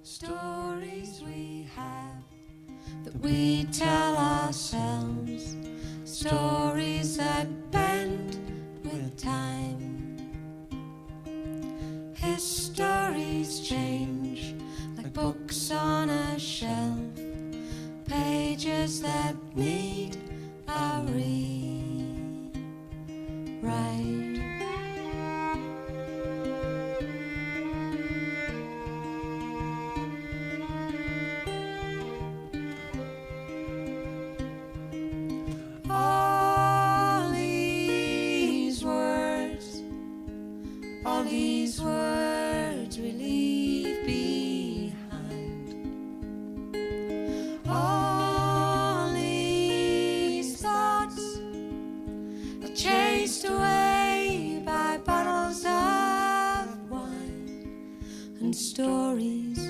Stories we have that we tell ourselves, stories that bend with time. Histories change like books on a shelf, pages that need a rewrite. All these words we leave behind. All these thoughts are chased away by bottles of wine and stories.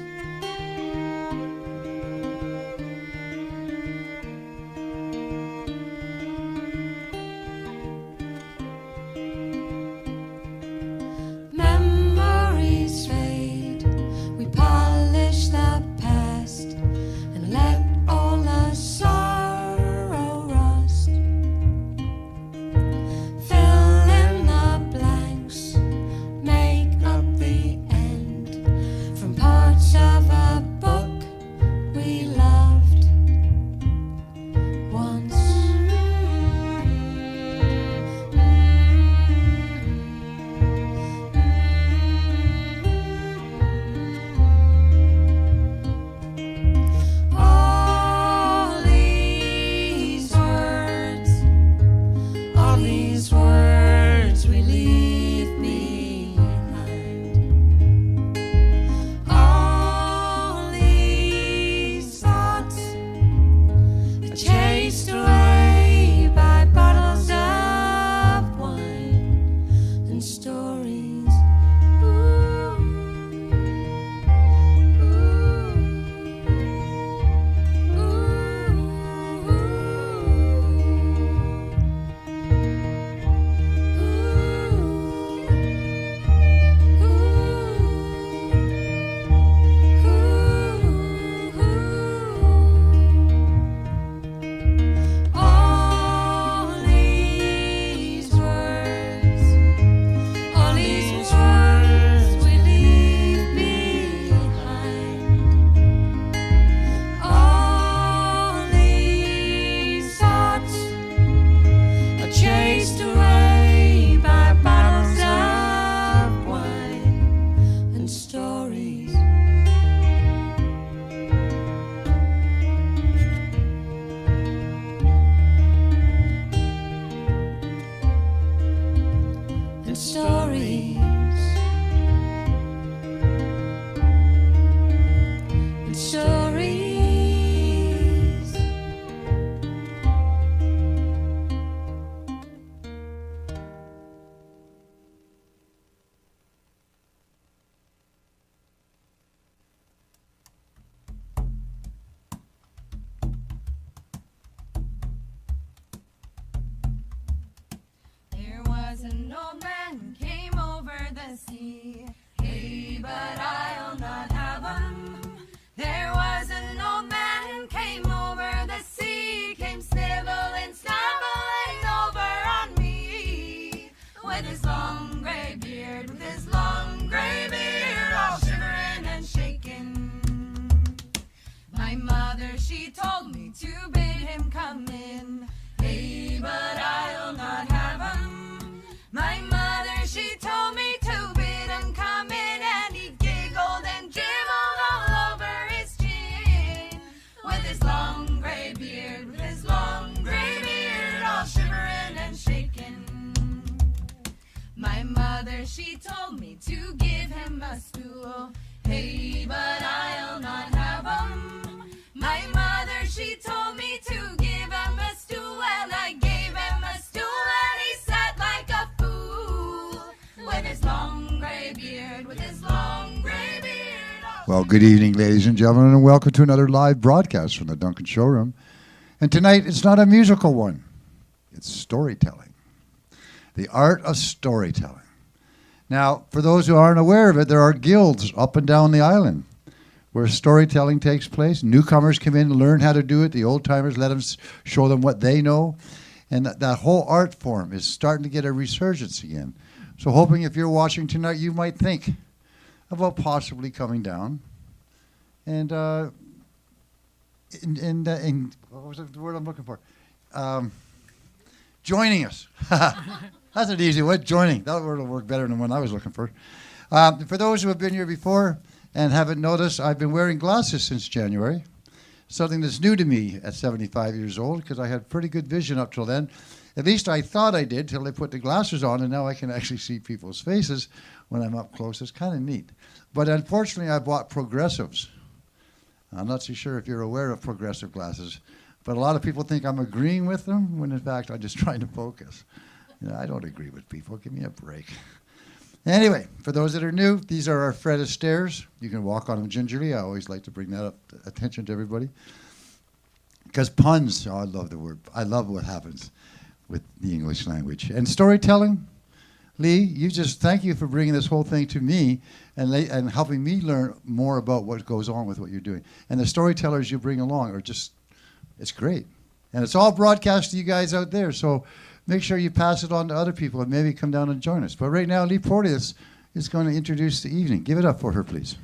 An old man came over the sea. Hey, but I'll not have him. There was an old man came over the sea, came sniveling, snubbling over on me. With his long gray beard, with his long gray beard, all shivering and shaking. My mother, she told me to bid him come in. Hey, but I'll not have him. My mother, she told me to bid him come in, and he giggled and dribbled all over his chin. With his long gray beard, with his long gray beard, all shivering and shaking. My mother, she told me to give him a stool. Hey, but I'll not have him. My mother, she told me to give him a stool, and I gave him a stool, and he sat like a with his long gray beard, with his long gray beard. Well, good evening, ladies and gentlemen, and welcome to another live broadcast from the Duncan Showroom. And tonight, it's not a musical one. It's storytelling. The art of storytelling. Now, for those who aren't aware of it, there are guilds up and down the island. where storytelling takes place. Newcomers come in and learn how to do it. The old-timers, let them show them what they know. And that whole art form is starting to get a resurgence again. So hoping if you're watching tonight, you might think about possibly coming down and what was the word I'm looking for? Joining us. That's an easy word, joining. That word will work better than the one I was looking for. For those who have been here before and haven't noticed, I've been wearing glasses since January. Something that's new to me at 75 years old, because I had pretty good vision up till then. At least I thought I did till I put the glasses on, and now I can actually see people's faces when I'm up close. It's kind of neat. But unfortunately, I bought progressives. I'm not so sure if you're aware of progressive glasses, but a lot of people think I'm agreeing with them, when in fact I'm just trying to focus. You know, I don't agree with people. Give me a break. Anyway, for those that are new, these are our Fred Astaire's. You can walk on them gingerly. I always like to bring that up attention to everybody. Because puns, I love the word. I love what happens with the English language. And storytelling, Lee, you just thank you for bringing this whole thing to me and helping me learn more about what goes on with what you're doing. And the storytellers you bring along are just, it's great. And it's all broadcast to you guys out there. So make sure you pass it on to other people and maybe come down and join us. But right now, Lee Porteous is going to introduce the evening. Give it up for her, please.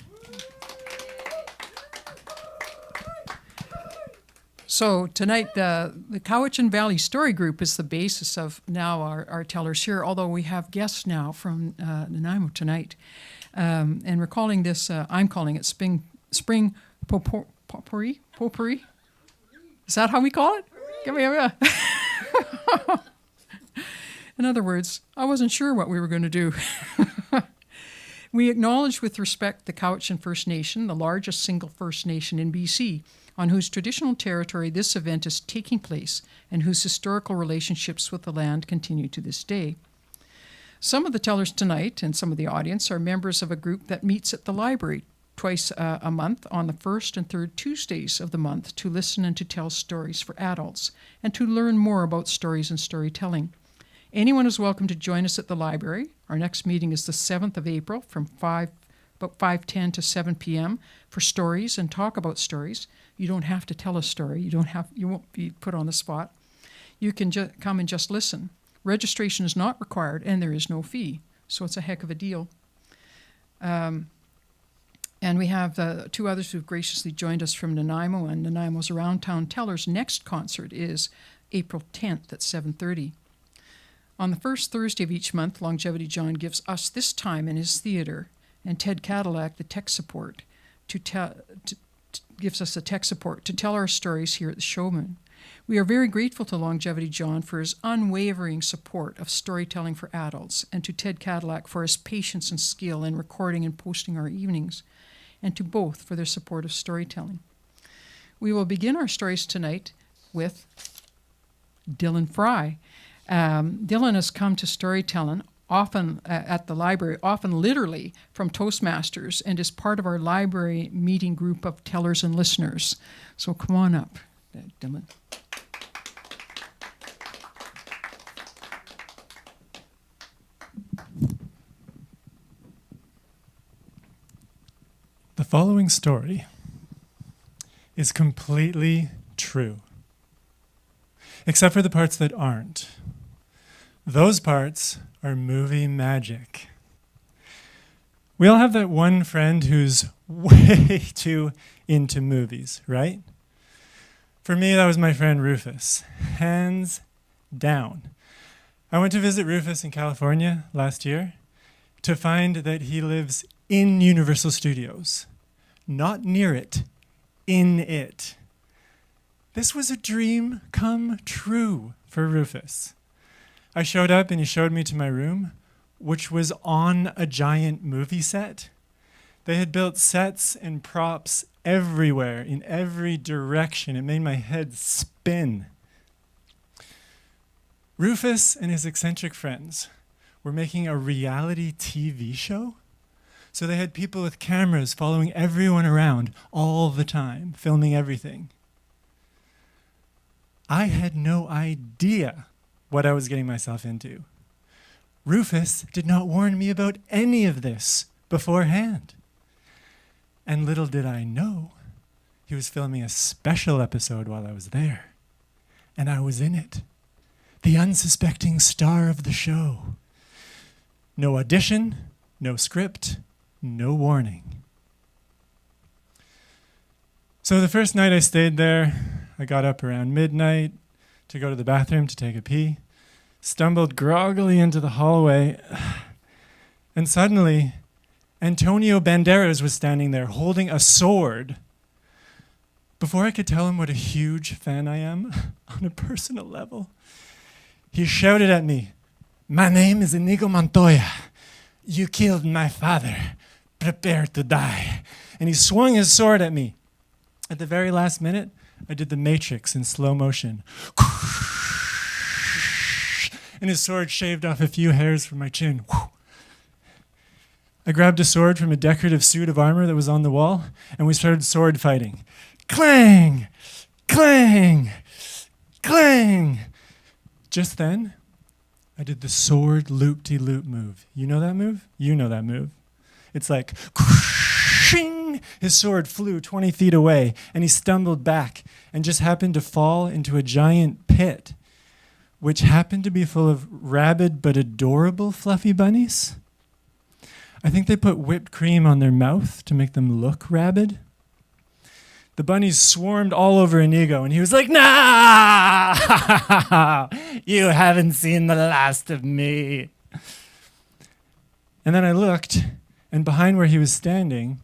So tonight, the Cowichan Valley Story Group is the basis of now our tellers here, although we have guests now from Nanaimo tonight. And we're calling this, I'm calling it Spring Potpourri? Potpourri? Is that how we call it? Give me a... In other words, I wasn't sure what we were going to do. We acknowledge with respect the Cowichan First Nation, the largest single First Nation in BC, on whose traditional territory this event is taking place and whose historical relationships with the land continue to this day. Some of the tellers tonight and some of the audience are members of a group that meets at the library twice a month on the first and third Tuesdays of the month to listen and to tell stories for adults and to learn more about stories and storytelling. Anyone is welcome to join us at the library. Our next meeting is the 7th of April from about 5:10 to 7 p.m. for stories and talk about stories. You don't have to tell a story. You won't be put on the spot. You can come and just listen. Registration is not required and there is no fee, so it's a heck of a deal. And we have two others who've graciously joined us from Nanaimo, and Nanaimo's Around Town Tellers' next concert is April 10th at 7:30. On the first Thursday of each month, Longevity John gives us this time in his theater, and Ted Cadillac, the tech support, gives us the tech support to tell our stories here at the Showroom. We are very grateful to Longevity John for his unwavering support of storytelling for adults, and to Ted Cadillac for his patience and skill in recording and posting our evenings, and to both for their support of storytelling. We will begin our stories tonight with Dylan Fry. Dylan has come to storytelling often at the library, often literally from Toastmasters, and is part of our library meeting group of tellers and listeners. So come on up, Dylan. The following story is completely true, except for the parts that aren't. Those parts are movie magic. We all have that one friend who's way too into movies, right? For me, that was my friend Rufus, hands down. I went to visit Rufus in California last year to find that he lives in Universal Studios. Not near it, in it. This was a dream come true for Rufus. I showed up and he showed me to my room, which was on a giant movie set. They had built sets and props everywhere, in every direction. It made my head spin. Rufus and his eccentric friends were making a reality TV show. So they had people with cameras following everyone around all the time, filming everything. I had no idea what I was getting myself into. Rufus did not warn me about any of this beforehand. And little did I know, he was filming a special episode while I was there. And I was in it. The unsuspecting star of the show. No audition, no script, no warning. So the first night I stayed there, I got up around midnight to go to the bathroom to take a pee, stumbled groggily into the hallway, and suddenly Antonio Banderas was standing there holding a sword. Before I could tell him what a huge fan I am on a personal level, he shouted at me, "My name is Inigo Montoya. You killed my father. Prepare to die." And he swung his sword at me. At the very last minute, I did the Matrix in slow motion. And his sword shaved off a few hairs from my chin. I grabbed a sword from a decorative suit of armor that was on the wall, and we started sword fighting. Clang! Clang! Clang! Just then, I did the sword loop-de-loop move. You know that move? You know that move. It's like, shing! His sword flew 20 feet away, and he stumbled back and just happened to fall into a giant pit, which happened to be full of rabid but adorable fluffy bunnies. I think they put whipped cream on their mouth to make them look rabid. The bunnies swarmed all over Inigo, and he was like, "No! You haven't seen the last of me." And then I looked, and behind where he was standing,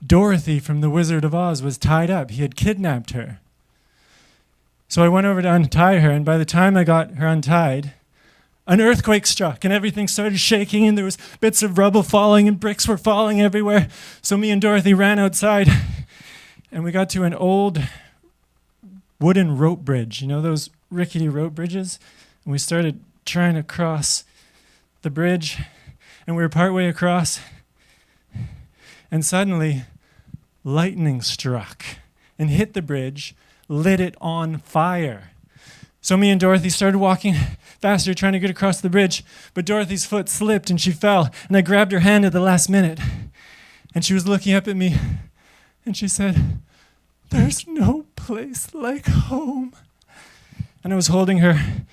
Dorothy from The Wizard of Oz was tied up. He had kidnapped her. So I went over to untie her, and by the time I got her untied, an earthquake struck, and everything started shaking, and there was bits of rubble falling, and bricks were falling everywhere. So me and Dorothy ran outside, and we got to an old wooden rope bridge. You know those rickety rope bridges? And we started trying to cross the bridge, and we were partway across, and suddenly lightning struck and hit the bridge, lit it on fire. So me and Dorothy started walking faster, trying to get across the bridge, but Dorothy's foot slipped and she fell, and I grabbed her hand at the last minute. And she was looking up at me, and she said, "There's no place like home." And I was holding her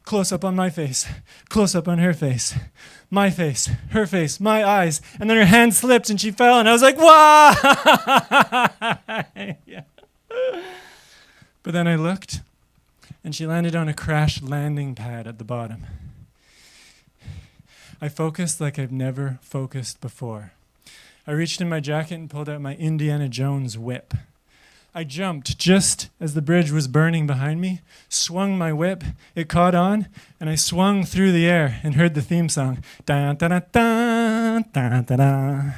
close up on my face, close up on her face, my face, her face, my eyes, and then her hand slipped and she fell, and I was like, "Why?" Yeah. But then I looked, and she landed on a crash landing pad at the bottom. I focused like I've never focused before. I reached in my jacket and pulled out my Indiana Jones whip. I jumped just as the bridge was burning behind me, swung my whip, it caught on, and I swung through the air and heard the theme song. Da, da, da, da, da, da, da.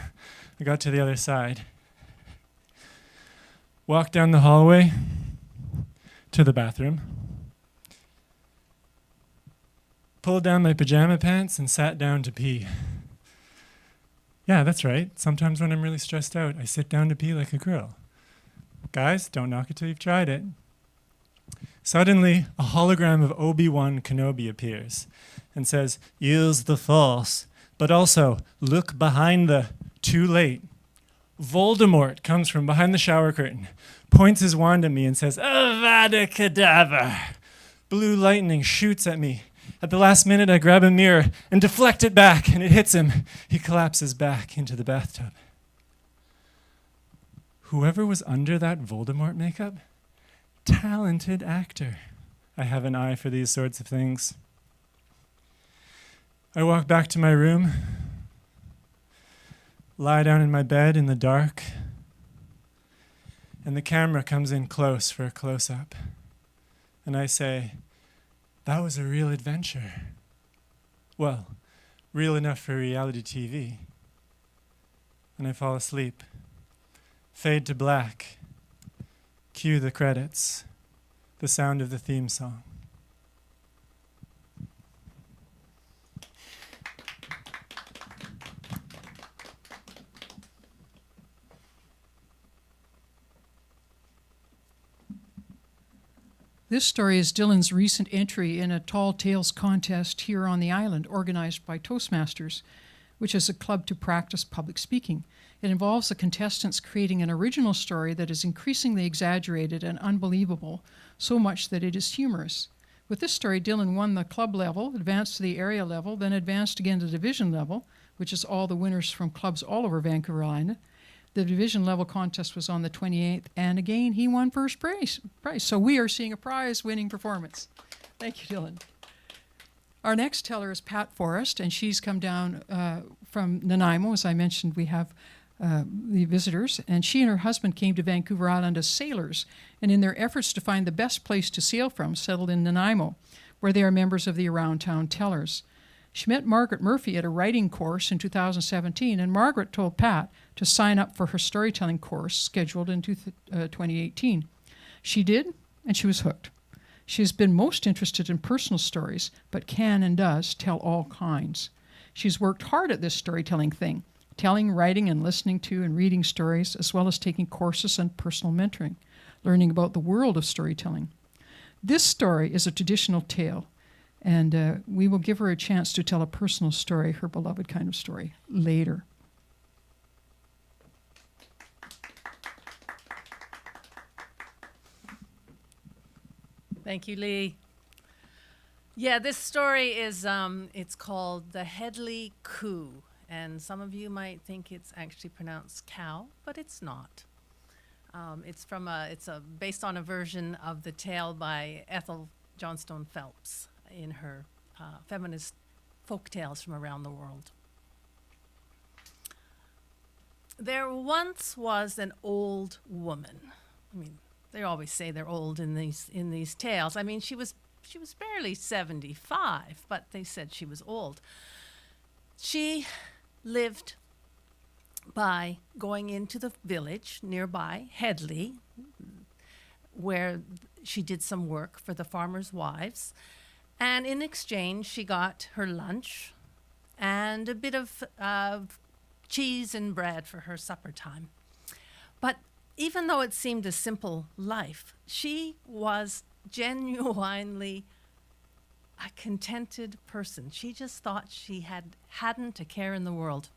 I got to the other side. Walked down the hallway to the bathroom. Pulled down my pajama pants and sat down to pee. Yeah, that's right. Sometimes when I'm really stressed out, I sit down to pee like a girl. Guys, don't knock it till you've tried it. Suddenly, a hologram of Obi-Wan Kenobi appears and says, "Use the Force, but also look behind the..." Too late. Voldemort comes from behind the shower curtain, points his wand at me and says, "Avada Kedavra." Blue lightning shoots at me. At the last minute, I grab a mirror and deflect it back, and it hits him. He collapses back into the bathtub. Whoever was under that Voldemort makeup, talented actor. I have an eye for these sorts of things. I walk back to my room, lie down in my bed in the dark, and the camera comes in close for a close-up. And I say, "That was a real adventure." Well, real enough for reality TV. And I fall asleep. Fade to black. Cue the credits. The sound of the theme song. This story is Dylan's recent entry in a Tall Tales contest here on the island, organized by Toastmasters. which is a club to practice public speaking. It involves the contestants creating an original story that is increasingly exaggerated and unbelievable, so much that it is humorous. With this story, Dylan won the club level, advanced to the area level, then advanced again to division level, which is all the winners from clubs all over Vancouver Island. The division level contest was on the 28th, and again, he won first prize. So we are seeing a prize-winning performance. Thank you, Dylan. Our next teller is Pat Forrest, and she's come down from Nanaimo. As I mentioned, we have the visitors, and she and her husband came to Vancouver Island as sailors, and in their efforts to find the best place to sail from, settled in Nanaimo, where they are members of the Around Town Tellers. She met Margaret Murphy at a writing course in 2017, and Margaret told Pat to sign up for her storytelling course scheduled in 2018. She did, and she was hooked. She has been most interested in personal stories, but can and does tell all kinds. She's worked hard at this storytelling thing, telling, writing, and listening to and reading stories, as well as taking courses and personal mentoring, learning about the world of storytelling. This story is a traditional tale, and we will give her a chance to tell a personal story, her beloved kind of story, later. Thank you, Lee. Yeah, this story is, it's called The Headley Coup. And some of you might think it's actually pronounced cow, but it's not. It's based on a version of the tale by Ethel Johnstone Phelps in her feminist folk tales from around the world. There once was an old woman. I mean, they always say they're old in these tales. I mean, she was barely 75, but they said she was old. She lived by going into the village nearby, Headley, where she did some work for the farmers' wives. And in exchange, she got her lunch and a bit of cheese and bread for her supper time. But even though it seemed a simple life, she was genuinely a contented person. She just thought she hadn't a care in the world.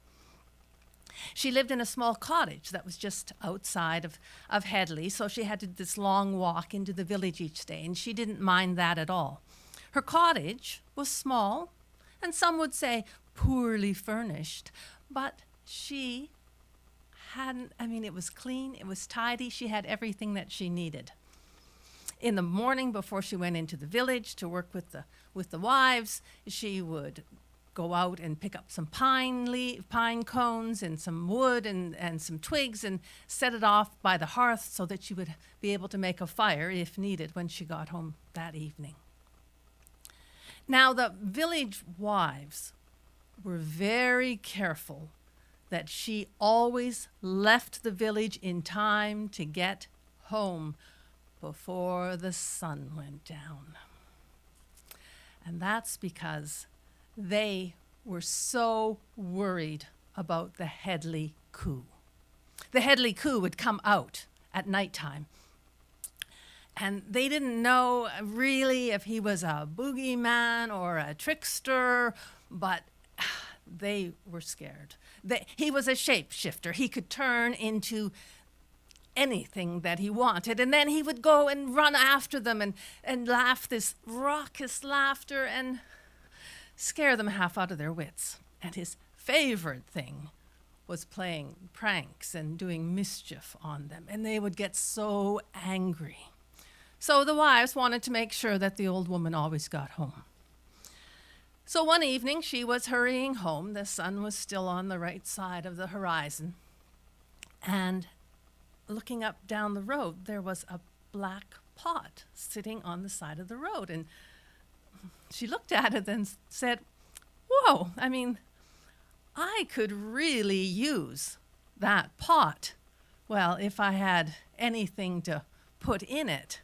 She lived in a small cottage that was just outside of Headley, so she had to do this long walk into the village each day, and she didn't mind that at all. Her cottage was small, and some would say poorly furnished, but she hadn't, it was clean, it was tidy, she had everything that she needed. In the morning before she went into the village to work with the wives, she would go out and pick up some pine cones and some wood and some twigs and set it off by the hearth so that she would be able to make a fire if needed when she got home that evening. Now, the village wives were very careful that she always left the village in time to get home before the sun went down. And that's because they were so worried about the Headley coup. The Headley coup would come out at nighttime. And they didn't know really if he was a boogeyman or a trickster, but they were scared. He was a shapeshifter. He could turn into anything that he wanted, and then he would go and run after them and laugh this raucous laughter and scare them half out of their wits. And his favorite thing was playing pranks and doing mischief on them, and they would get so angry. So the wives wanted to make sure that the old woman always got home. So one evening she was hurrying home. The sun was still on the right side of the horizon. And looking up down the road, there was a black pot sitting on the side of the road. And she looked at it and said, "Whoa, I could really use that pot. Well, if I had anything to put in it."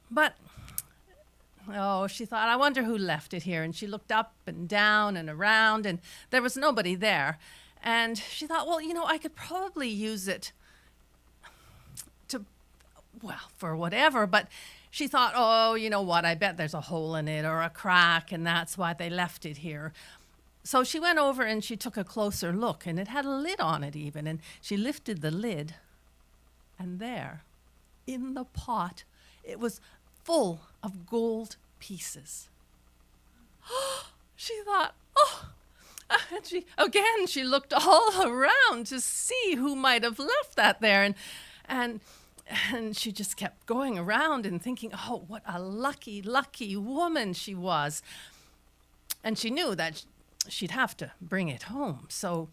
But, she thought, I wonder who left it here. And she looked up and down and around, and there was nobody there. And she thought, I could probably use it for whatever. But she thought, I bet there's a hole in it or a crack, and that's why they left it here. So she went over and she took a closer look, and it had a lid on it even, and she lifted the lid, and there, in the pot, it was full of gold pieces. She thought, oh, and she looked all around to see who might have left that there, and she just kept going around and thinking, oh, what a lucky, lucky woman she was. And she knew that she'd have to bring it home. So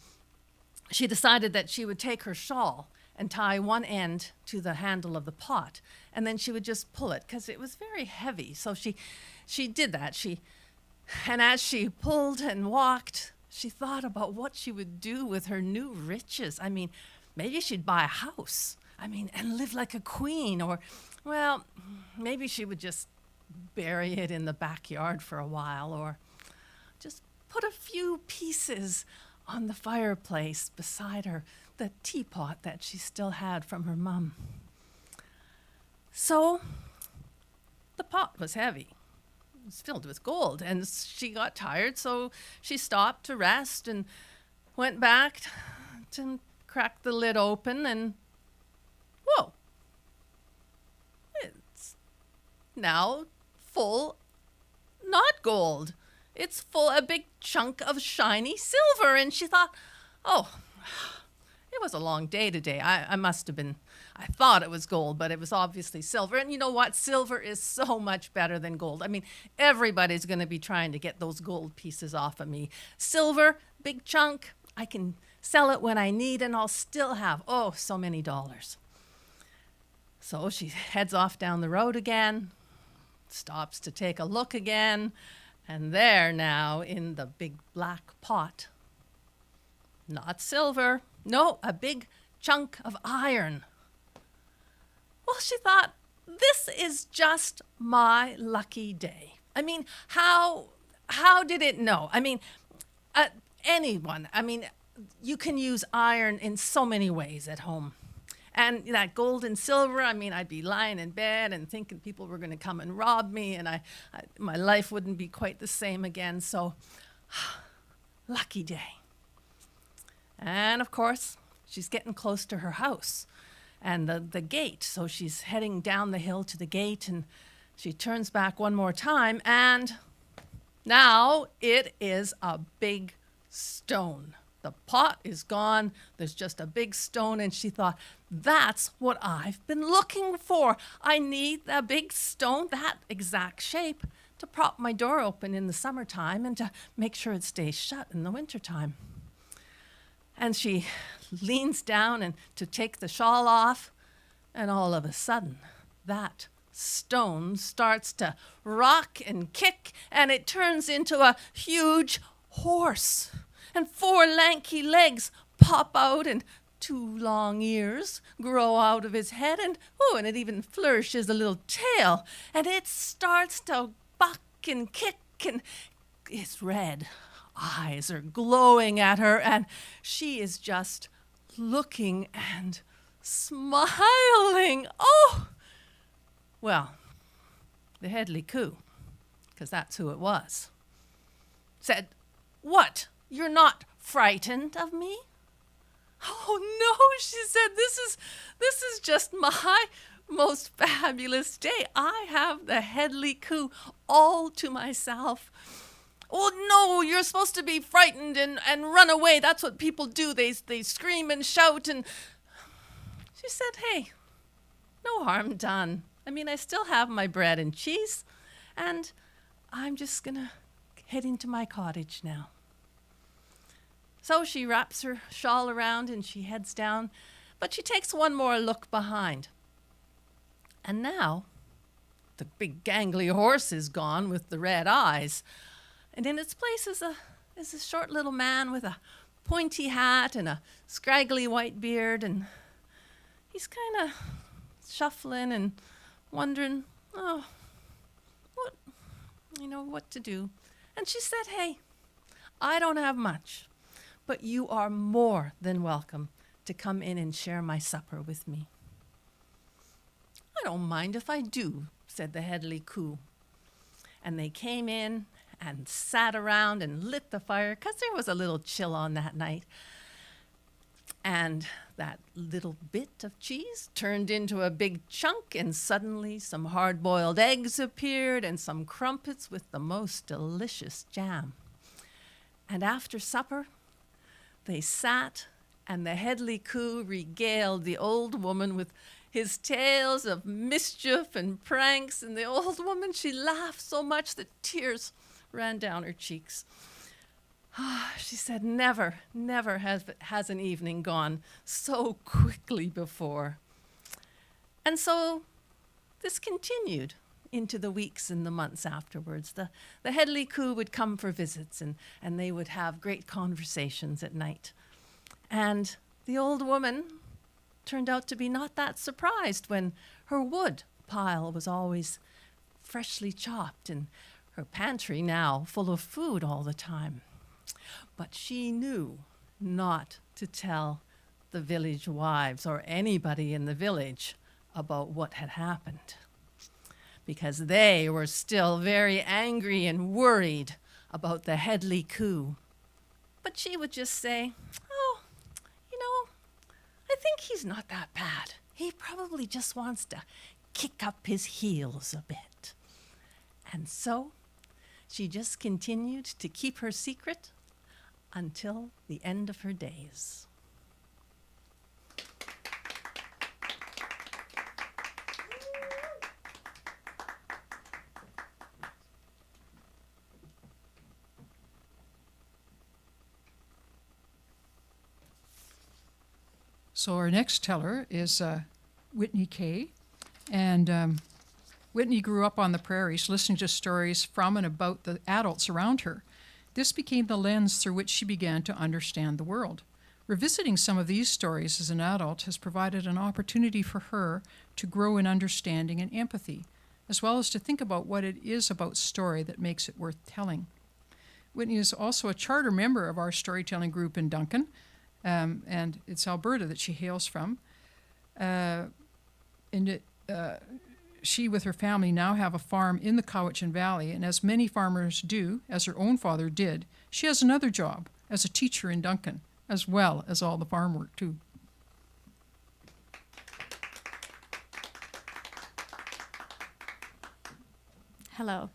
she decided that she would take her shawl and tie one end to the handle of the pot, and then she would just pull it because it was very heavy. So she did that. And as she pulled and walked, she thought about what she would do with her new riches. I mean, maybe she'd buy a house. I mean, and live like a queen, or, well, maybe she would just bury it in the backyard for a while, or just put a few pieces on the fireplace beside her, the teapot that she still had from her mum. So the pot was heavy. It was filled with gold, and she got tired, so she stopped to rest and went back to crack the lid open, and whoa, it's now full, not gold. It's full, a big chunk of shiny silver. And she thought, oh, it was a long day today. I thought it was gold, but it was obviously silver. And you know what? Silver is so much better than gold. I mean, everybody's going to be trying to get those gold pieces off of me. Silver, big chunk, I can sell it when I need, and I'll still have, oh, so many dollars. So she heads off down the road again, stops to take a look again, and there now in the big black pot, not silver, no, a big chunk of iron. Well, she thought, this is just my lucky day. I mean, how did it know? I mean, anyone, I mean, you can use iron in so many ways at home. And that gold and silver, I mean, I'd be lying in bed and thinking people were going to come and rob me, and my life wouldn't be quite the same again. So, lucky day. And of course, she's getting close to her house and the gate. So she's heading down the hill to the gate, and she turns back one more time, and now it is a big stone. The pot is gone. There's just a big stone, and she thought, that's what I've been looking for. I need a big stone, that exact shape, to prop my door open in the summertime and to make sure it stays shut in the wintertime. And she leans down and to take the shawl off, and all of a sudden, that stone starts to rock and kick, and it turns into a huge horse. And 4 lanky legs pop out, and 2 long ears grow out of his head, and it even flourishes a little tail, and it starts to buck and kick, and its red eyes are glowing at her, and she is just looking and smiling. Oh! Well, the Headley Coo, because that's who it was, said, "What? You're not frightened of me?" "Oh no," she said, this is just my most fabulous day. I have the Headley Coo all to myself. "Oh no, you're supposed to be frightened and run away. That's what people do. They scream and shout." And she said, "Hey, no harm done. I mean, I still have my bread and cheese, and I'm just gonna head into my cottage now." So she wraps her shawl around and she heads down, but she takes one more look behind. And now the big gangly horse is gone with the red eyes, and in its place is a short little man with a pointy hat and a scraggly white beard, and he's kind of shuffling and wondering, what to do. And she said, "Hey, I don't have much, but you are more than welcome to come in and share my supper with me." "I don't mind if I do," said the Headley Coo. And they came in, and sat around and lit the fire because there was a little chill on that night. And that little bit of cheese turned into a big chunk, and suddenly some hard-boiled eggs appeared and some crumpets with the most delicious jam. And after supper, they sat, and the Headley Coo regaled the old woman with his tales of mischief and pranks, and the old woman, she laughed so much that tears ran down her cheeks. She said, never has an evening gone so quickly before. And so this continued into the weeks and the months afterwards. The Headley Coo would come for visits, and they would have great conversations at night. And the old woman turned out to be not that surprised when her wood pile was always freshly chopped and her pantry now full of food all the time. But she knew not to tell the village wives or anybody in the village about what had happened, because they were still very angry and worried about the Headley Coo. But she would just say, oh, I think he's not that bad. He probably just wants to kick up his heels a bit. And so she just continued to keep her secret until the end of her days. So our next teller is Whitney Kay. And Whitney grew up on the prairies listening to stories from and about the adults around her. This became the lens through which she began to understand the world. Revisiting some of these stories as an adult has provided an opportunity for her to grow in understanding and empathy, as well as to think about what it is about story that makes it worth telling. Whitney is also a charter member of our storytelling group in Duncan, and it's Alberta that she hails from. She, with her family, now have a farm in the Cowichan Valley, and as many farmers do, as her own father did, she has another job as a teacher in Duncan, as well as all the farm work, too. Hello.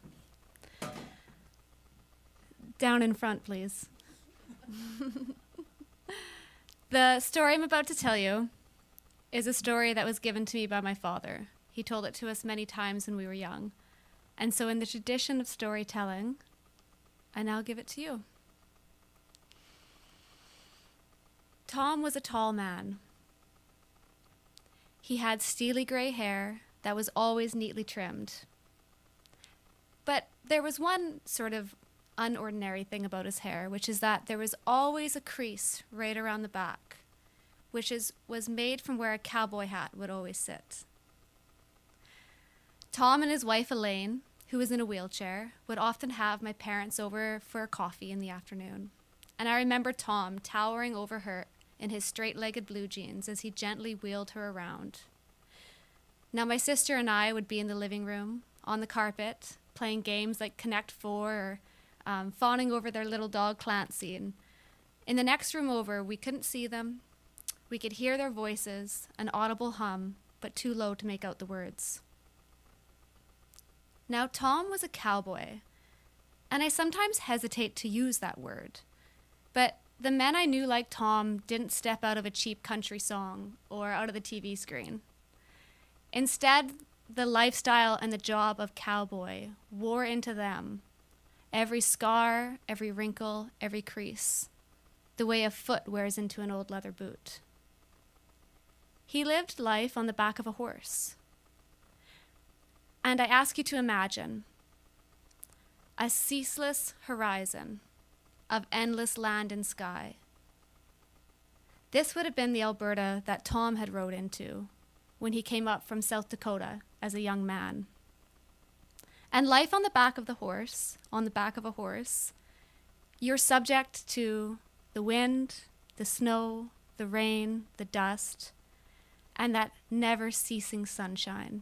Down in front, please. The story I'm about to tell you is a story that was given to me by my father. He told it to us many times when we were young. And so in the tradition of storytelling, I now give it to you. Tom was a tall man. He had steely gray hair that was always neatly trimmed. But there was one sort of unordinary thing about his hair, which is that there was always a crease right around the back, which was made from where a cowboy hat would always sit. Tom and his wife Elaine, who was in a wheelchair, would often have my parents over for a coffee in the afternoon. And I remember Tom towering over her in his straight-legged blue jeans as he gently wheeled her around. Now my sister and I would be in the living room, on the carpet, playing games like Connect Four or fawning over their little dog Clancy. And in the next room over, we couldn't see them. We could hear their voices, an audible hum, but too low to make out the words. Now, Tom was a cowboy, and I sometimes hesitate to use that word, but the men I knew like Tom didn't step out of a cheap country song or out of the TV screen. Instead, the lifestyle and the job of cowboy wore into them every scar, every wrinkle, every crease, the way a foot wears into an old leather boot. He lived life on the back of a horse. And I ask you to imagine a ceaseless horizon of endless land and sky. This would have been the Alberta that Tom had rode into when he came up from South Dakota as a young man. And life on the back of a horse, you're subject to the wind, the snow, the rain, the dust, and that never-ceasing sunshine.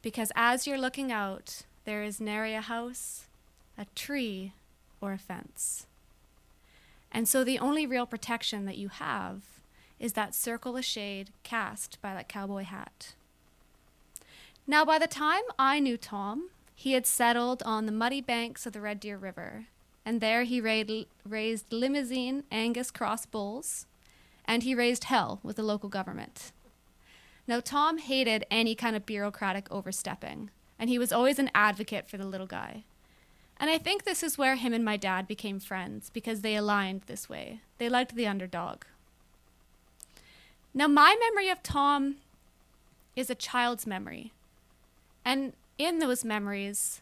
Because as you're looking out, there is nary a house, a tree, or a fence. And so the only real protection that you have is that circle of shade cast by that cowboy hat. Now, by the time I knew Tom, he had settled on the muddy banks of the Red Deer River, and there he raised limousine Angus cross bulls, and he raised hell with the local government. Now, Tom hated any kind of bureaucratic overstepping, and he was always an advocate for the little guy. And I think this is where him and my dad became friends, because they aligned this way. They liked the underdog. Now, my memory of Tom is a child's memory. And in those memories,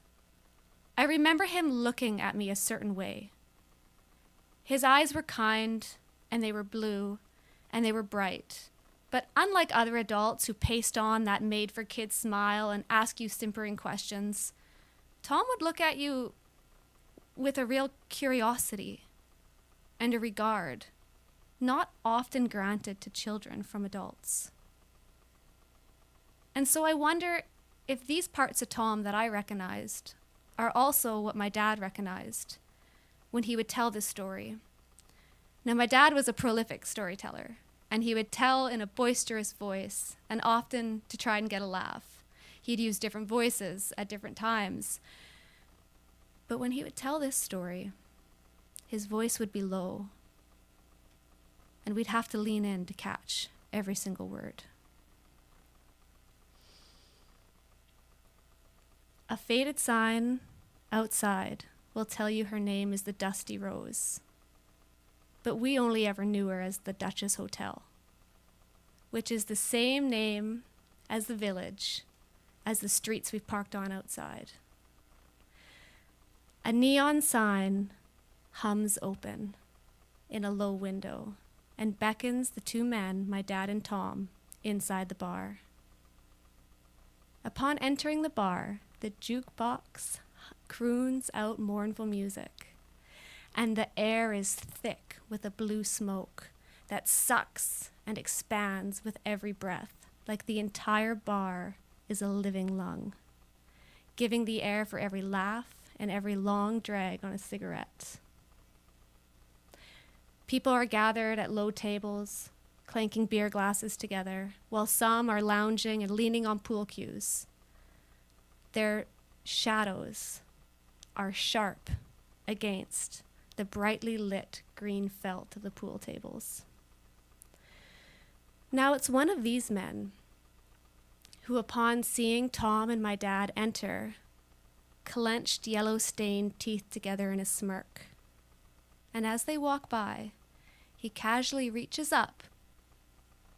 I remember him looking at me a certain way. His eyes were kind, and they were blue, and they were bright. But unlike other adults who paste on that made-for-kids smile and ask you simpering questions, Tom would look at you with a real curiosity and a regard, not often granted to children from adults. And so I wonder if these parts of Tom that I recognized are also what my dad recognized when he would tell this story. Now, my dad was a prolific storyteller, and he would tell in a boisterous voice, and often to try and get a laugh. He'd use different voices at different times. But when he would tell this story, his voice would be low, and we'd have to lean in to catch every single word. A faded sign outside will tell you her name is the Dusty Rose, but we only ever knew her as the Duchess Hotel, which is the same name as the village, as the streets we parked on outside. A neon sign hums open in a low window and beckons the two men, my dad and Tom, inside the bar. Upon entering the bar, the jukebox croons out mournful music, and the air is thick with a blue smoke that sucks and expands with every breath, like the entire bar is a living lung, giving the air for every laugh and every long drag on a cigarette. People are gathered at low tables, clanking beer glasses together, while some are lounging and leaning on pool cues. Their shadows are sharp against the brightly lit green felt of the pool tables. Now it's one of these men who, upon seeing Tom and my dad enter, clenched yellow-stained teeth together in a smirk. And as they walk by, he casually reaches up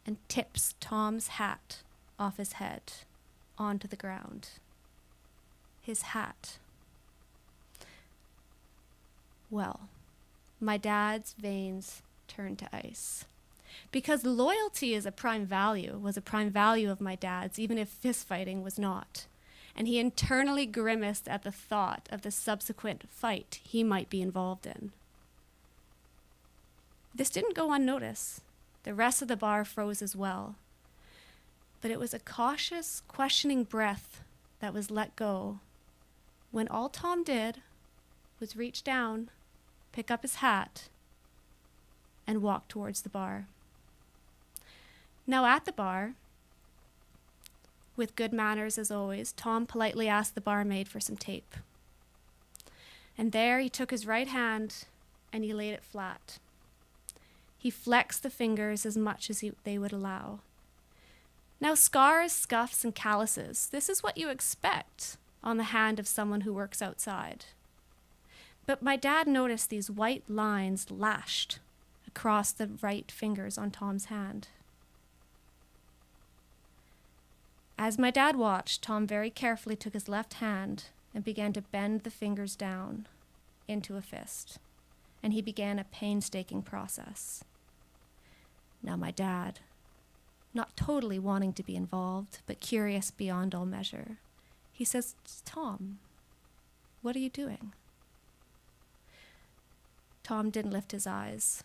and tips Tom's hat off his head onto the ground. His hat. Well, my dad's veins turned to ice. Because loyalty was a prime value of my dad's, even if fistfighting was not. And he internally grimaced at the thought of the subsequent fight he might be involved in. This didn't go unnoticed. The rest of the bar froze as well. But it was a cautious, questioning breath that was let go when all Tom did was reach down, pick up his hat, and walk towards the bar. Now at the bar, with good manners as always, Tom politely asked the barmaid for some tape. And there he took his right hand and he laid it flat. He flexed the fingers as much as they would allow. Now scars, scuffs, and calluses, this is what you expect on the hand of someone who works outside. But my dad noticed these white lines lashed across the right fingers on Tom's hand. As my dad watched, Tom very carefully took his left hand and began to bend the fingers down into a fist, and he began a painstaking process. Now my dad, not totally wanting to be involved, but curious beyond all measure, he says, "Tom, what are you doing?" Tom didn't lift his eyes.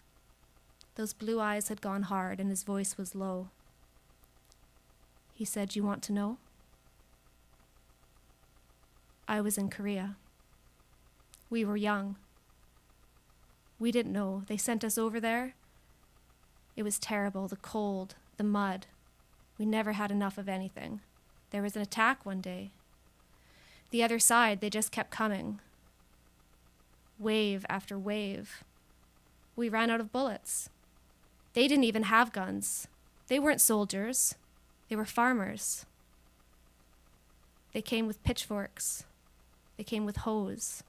Those blue eyes had gone hard and his voice was low. He said, "You want to know? I was in Korea. We were young. We didn't know. They sent us over there. It was terrible, the cold, the mud. We never had enough of anything. There was an attack one day. The other side, they just kept coming. Wave after wave. We ran out of bullets. They didn't even have guns. They weren't soldiers. They were farmers. They came with pitchforks. They came with hoes.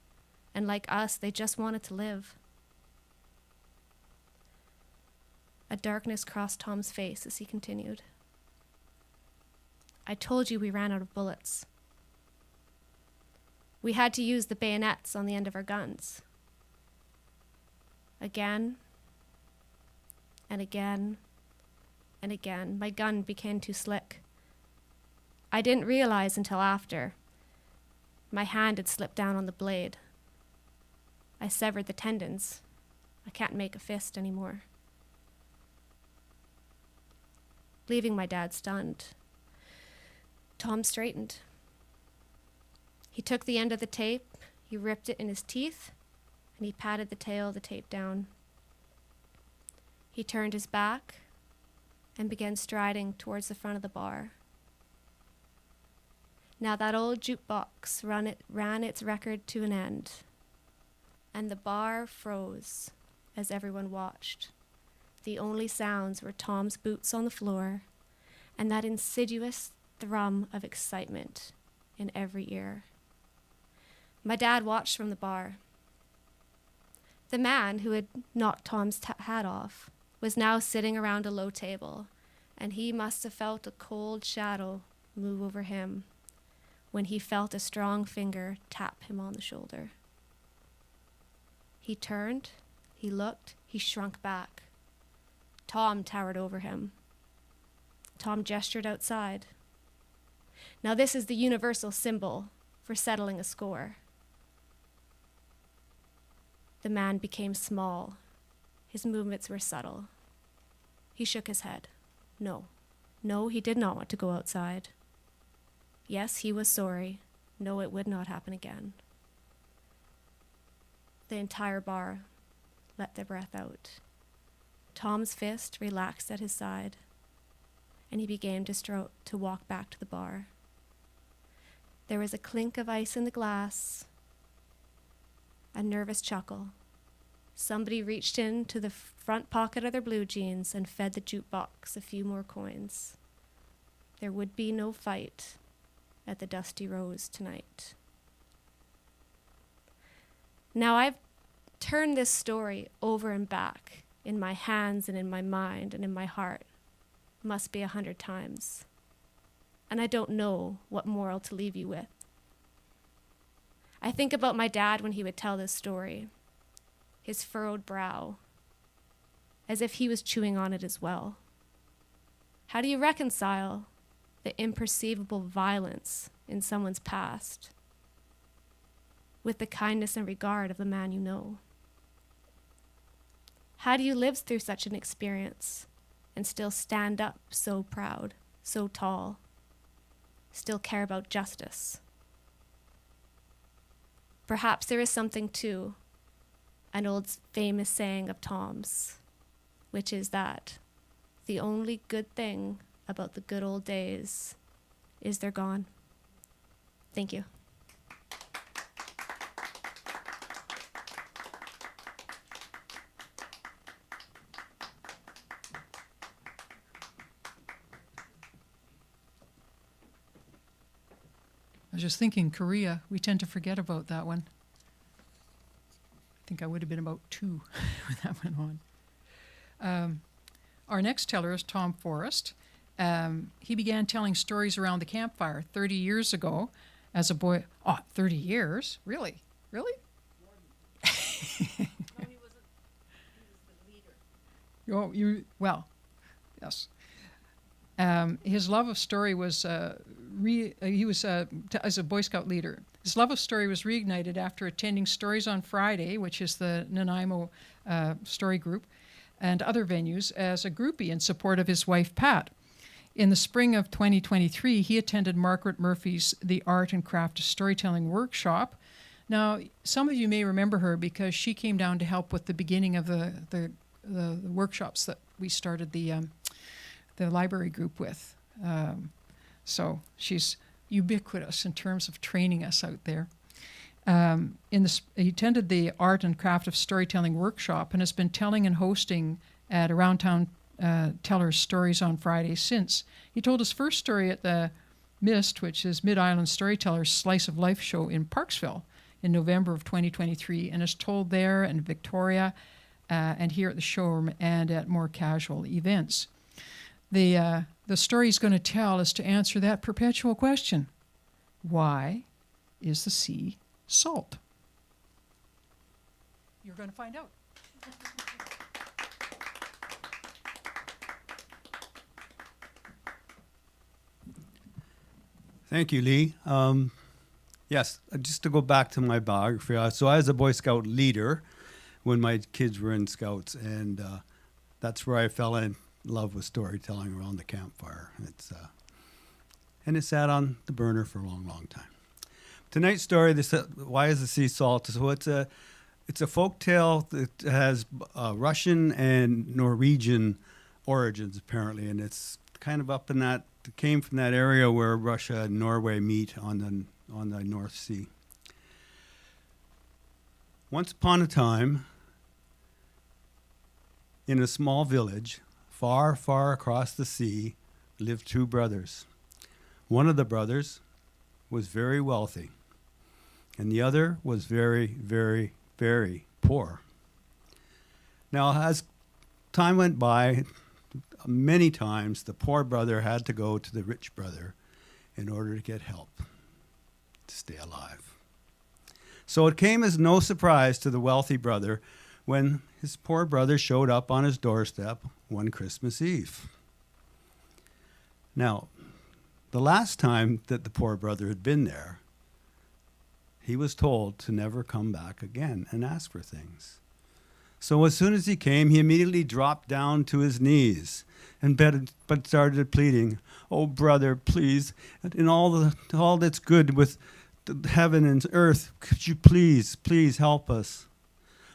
And like us, they just wanted to live. A darkness crossed Tom's face as he continued. I told you we ran out of bullets. We had to use the bayonets on the end of our guns. Again, and again, and again, my gun became too slick. I didn't realize until after. My hand had slipped down on the blade. I severed the tendons. I can't make a fist anymore. Leaving my dad stunned, Tom straightened. He took the end of the tape, he ripped it in his teeth, and he patted the tail of the tape down. He turned his back and began striding towards the front of the bar. Now that old jukebox ran its record to an end, and the bar froze as everyone watched. The only sounds were Tom's boots on the floor and that insidious thrum of excitement in every ear. My dad watched from the bar. The man who had knocked Tom's hat off was now sitting around a low table, and he must have felt a cold shadow move over him when he felt a strong finger tap him on the shoulder. He turned, he looked, he shrunk back. Tom towered over him. Tom gestured outside. Now this is the universal symbol for settling a score. The man became small. His movements were subtle. He shook his head. No, he did not want to go outside. Yes, he was sorry. No, it would not happen again. The entire bar let their breath out. Tom's fist relaxed at his side, and he began to walk back to the bar. There was a clink of ice in the glass, a nervous chuckle. Somebody reached into the front pocket of their blue jeans and fed the jukebox a few more coins. There would be no fight at the Dusty Rose tonight. Now I've turned this story over and back in my hands and in my mind and in my heart, must be 100 times. And I don't know what moral to leave you with. I think about my dad when he would tell this story, his furrowed brow, as if he was chewing on it as well. How do you reconcile the imperceivable violence in someone's past with the kindness and regard of the man you know? How do you live through such an experience and still stand up so proud, so tall, still care about justice? Perhaps there is something to an old famous saying of Tom's, which is that the only good thing about the good old days is they're gone. Thank you. I was just thinking, Korea, we tend to forget about that one. I think I would have been about 2 when that went on. Our next teller is Tom Forrest. He began telling stories around the campfire 30 years ago as a boy. Oh, 30 years? Really? Really? Well, yes. His love of story was as a Boy Scout leader. His love of story was reignited after attending Stories on Friday, which is the Nanaimo story group, and other venues as a groupie in support of his wife, Pat. In the spring of 2023, he attended Margaret Murphy's The Art and Craft of Storytelling workshop Now, some of you may remember her because she came down to help with the beginning of the workshops that we started the library group with. So she's ubiquitous in terms of training us out there. He attended the art and craft of storytelling workshop and has been telling and hosting at Around Town Tellers Stories on Fridays since. He told his first story at the MIST, which is Mid-Island Storytellers Slice of Life show in Parksville in November of 2023, and is told there in Victoria and here at the showroom and at more casual events. The story he's going to tell is to answer that perpetual question: why is the sea salt? You're going to find out. Thank you, Lee. Yes, just to go back to my biography. So I was a Boy Scout leader when my kids were in Scouts, and that's where I fell in love with storytelling around the campfire. And it sat on the burner for a long, long time. Tonight's story, why is the sea salt? So it's a folk tale that has Russian and Norwegian origins, apparently, and it's kind of up in that. It came from that area where Russia and Norway meet on the North Sea. Once upon a time, in a small village, far, far across the sea, lived two brothers. One of the brothers was very wealthy, and the other was very, very, very poor. Now, as time went by, many times the poor brother had to go to the rich brother in order to get help to stay alive. So it came as no surprise to the wealthy brother when his poor brother showed up on his doorstep one Christmas Eve. Now, the last time that the poor brother had been there, he was told to never come back again and ask for things. So as soon as he came, he immediately dropped down to his knees and but started pleading, "Oh, brother, please, in all that's good with heaven and earth, could you please help us?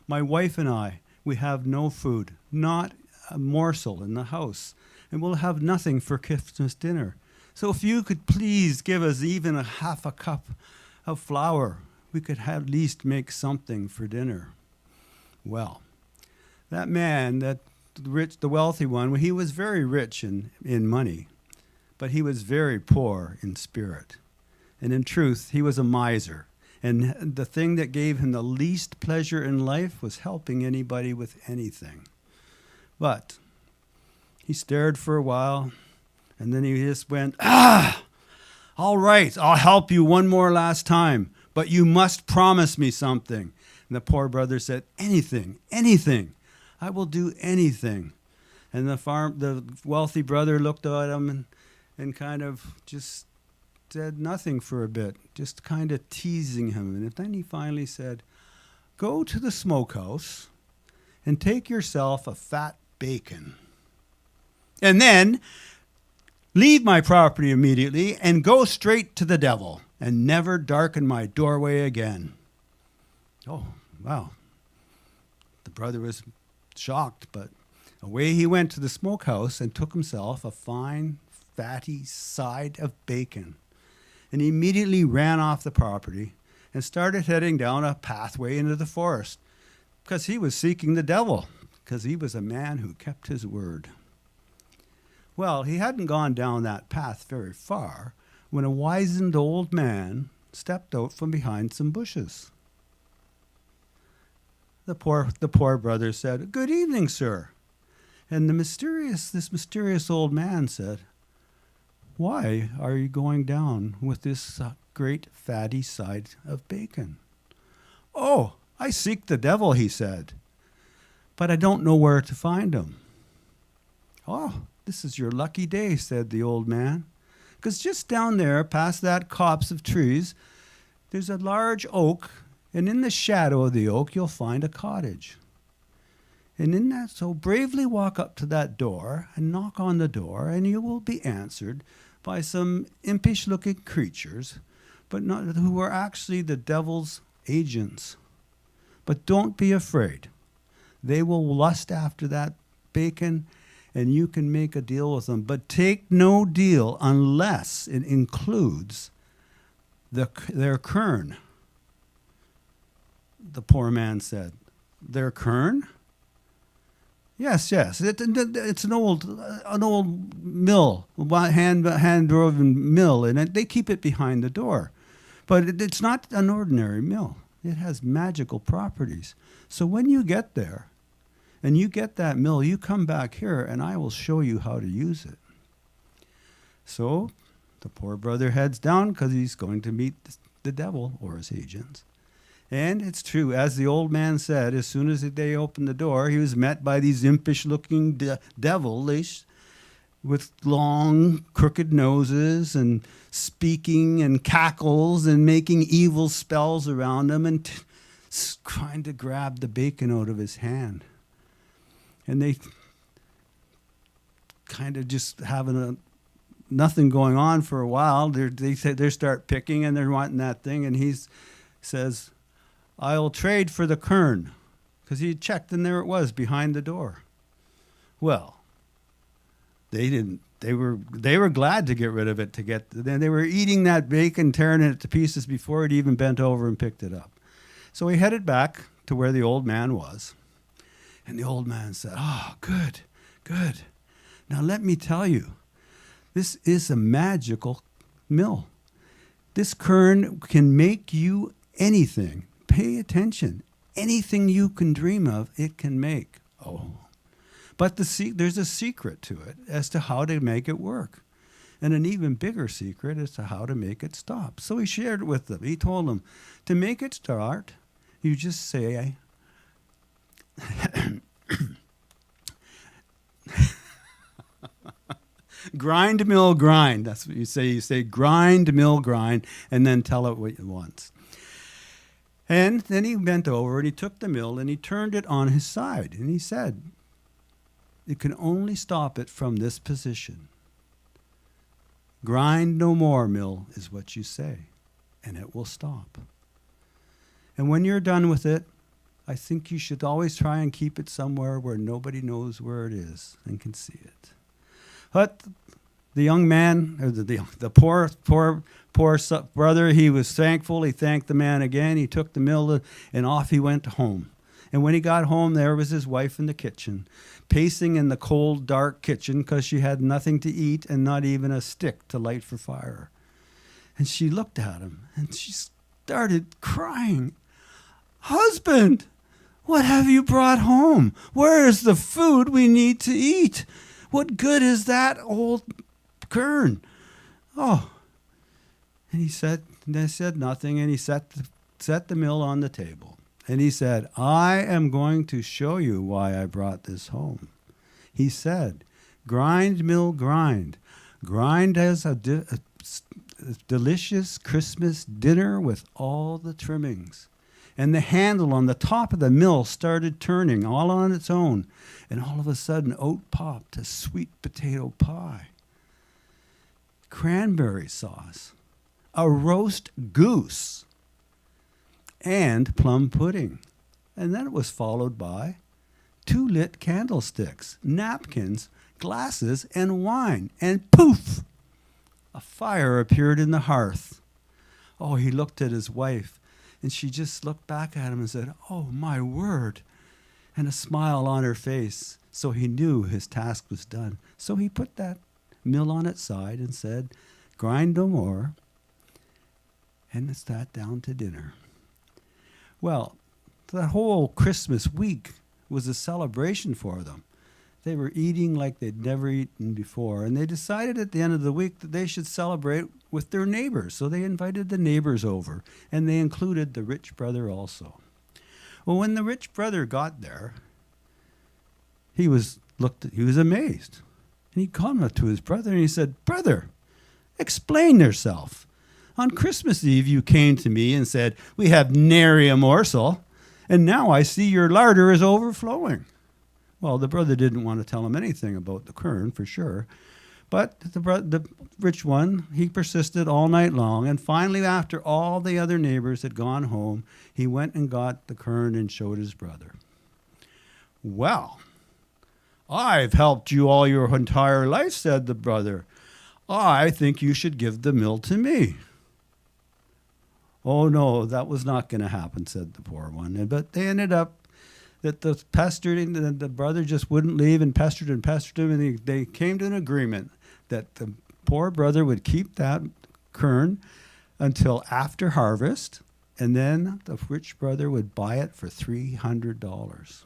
My wife and I, we have no food, not a morsel in the house, and we'll have nothing for Christmas dinner. So if you could please give us even a half a cup of flour, we could at least make something for dinner." Well, that man, the wealthy one, he was very rich in money, but he was very poor in spirit. And in truth, he was a miser. And the thing that gave him the least pleasure in life was helping anybody with anything. But he stared for a while, and then he just went, all right, I'll help you one more last time, but you must promise me something. And the poor brother said, anything, I will do anything. And the wealthy brother looked at him and kind of just said nothing for a bit, just kind of teasing him. And then he finally said, "Go to the smokehouse and take yourself a fat bacon. And then leave my property immediately and go straight to the devil and never darken my doorway again." Oh, wow. The brother was shocked, but away he went to the smokehouse and took himself a fine, fatty side of bacon. And he immediately ran off the property and started heading down a pathway into the forest because he was seeking the devil, because he was a man who kept his word. Well, he hadn't gone down that path very far when a wizened old man stepped out from behind some bushes. The poor brother said, "Good evening, sir." And this mysterious old man said, "Why are you going down with this great fatty side of bacon?" "Oh, I seek the devil," he said, "but I don't know where to find him." "Oh, this is your lucky day," said the old man, "because just down there, past that copse of trees, there's a large oak, and in the shadow of the oak, you'll find a cottage. And in that, so bravely walk up to that door and knock on the door, and you will be answered by some impish-looking creatures, but not who are actually the devil's agents. But don't be afraid. They will lust after that bacon, and you can make a deal with them. But take no deal unless it includes their kern. The poor man said, their kern? Yes. It's an old mill, hand-driven mill, and they keep it behind the door. But it's not an ordinary mill. It has magical properties. So when you get there and you get that mill, you come back here and I will show you how to use it. So the poor brother heads down because he's going to meet the devil or his agents. And it's true, as the old man said, as soon as they opened the door, he was met by these impish-looking devilish with long, crooked noses and speaking and cackles and making evil spells around him and trying to grab the bacon out of his hand. And they kind of just having nothing going on for a while. They start picking and they're wanting that thing, and he says, I'll trade for the kern, because he checked and there it was behind the door. Well, they didn't. They were glad to get rid of it. Then they were eating that bacon, tearing it to pieces before it even bent over and picked it up. So he headed back to where the old man was, and the old man said, "Oh, good. Now let me tell you, this is a magical mill. This kern can make you anything. Pay attention. Anything you can dream of, it can make." Oh. But there's a secret to it as to how to make it work. And an even bigger secret as to how to make it stop. So he shared it with them. He told them, to make it start, you just say, grind, mill, grind. That's what you say. You say grind, mill, grind, and then tell it what you want. And then he bent over and he took the mill and he turned it on his side. And he said, you can only stop it from this position. Grind no more, mill, is what you say, and it will stop. And when you're done with it, I think you should always try and keep it somewhere where nobody knows where it is and can see it. But the young man, or the poor brother, he was thankful. He thanked the man again. He took the mill and off he went home. And when he got home, there was his wife in the kitchen, pacing in the cold, dark kitchen because she had nothing to eat and not even a stick to light for fire. And she looked at him and she started crying. "Husband, what have you brought home? Where is the food we need to eat? What good is that old kern?" Oh. And they said nothing, and he set the mill on the table. And he said, "I am going to show you why I brought this home." He said, "Grind, mill, grind. Grind as a delicious Christmas dinner with all the trimmings." And the handle on the top of the mill started turning all on its own. And all of a sudden, out popped a sweet potato pie, cranberry sauce, a roast goose, and plum pudding. And then it was followed by 2 lit candlesticks, napkins, glasses, and wine. And poof! A fire appeared in the hearth. Oh, he looked at his wife, and she just looked back at him and said, "Oh, my word," and a smile on her face. So he knew his task was done. So he put that mill on its side and said, "Grind no more," and sat down to dinner. Well, the whole Christmas week was a celebration for them. They were eating like they'd never eaten before, and they decided at the end of the week that they should celebrate with their neighbors. So they invited the neighbors over, and they included the rich brother also. Well, when the rich brother got there, he was amazed. And he called up to his brother and he said, "Brother, explain yourself. On Christmas Eve, you came to me and said, 'We have nary a morsel,' and now I see your larder is overflowing." Well, the brother didn't want to tell him anything about the kern, for sure. But the rich one, he persisted all night long, and finally, after all the other neighbors had gone home, he went and got the quern and showed his brother. "Well, I've helped you all your entire life," said the brother. "I think you should give the mill to me." "Oh, no, that was not going to happen," said the poor one. But they ended up that the brother just wouldn't leave and pestered him, and they came to an agreement that the poor brother would keep that quern until after harvest, and then the rich brother would buy it for $300.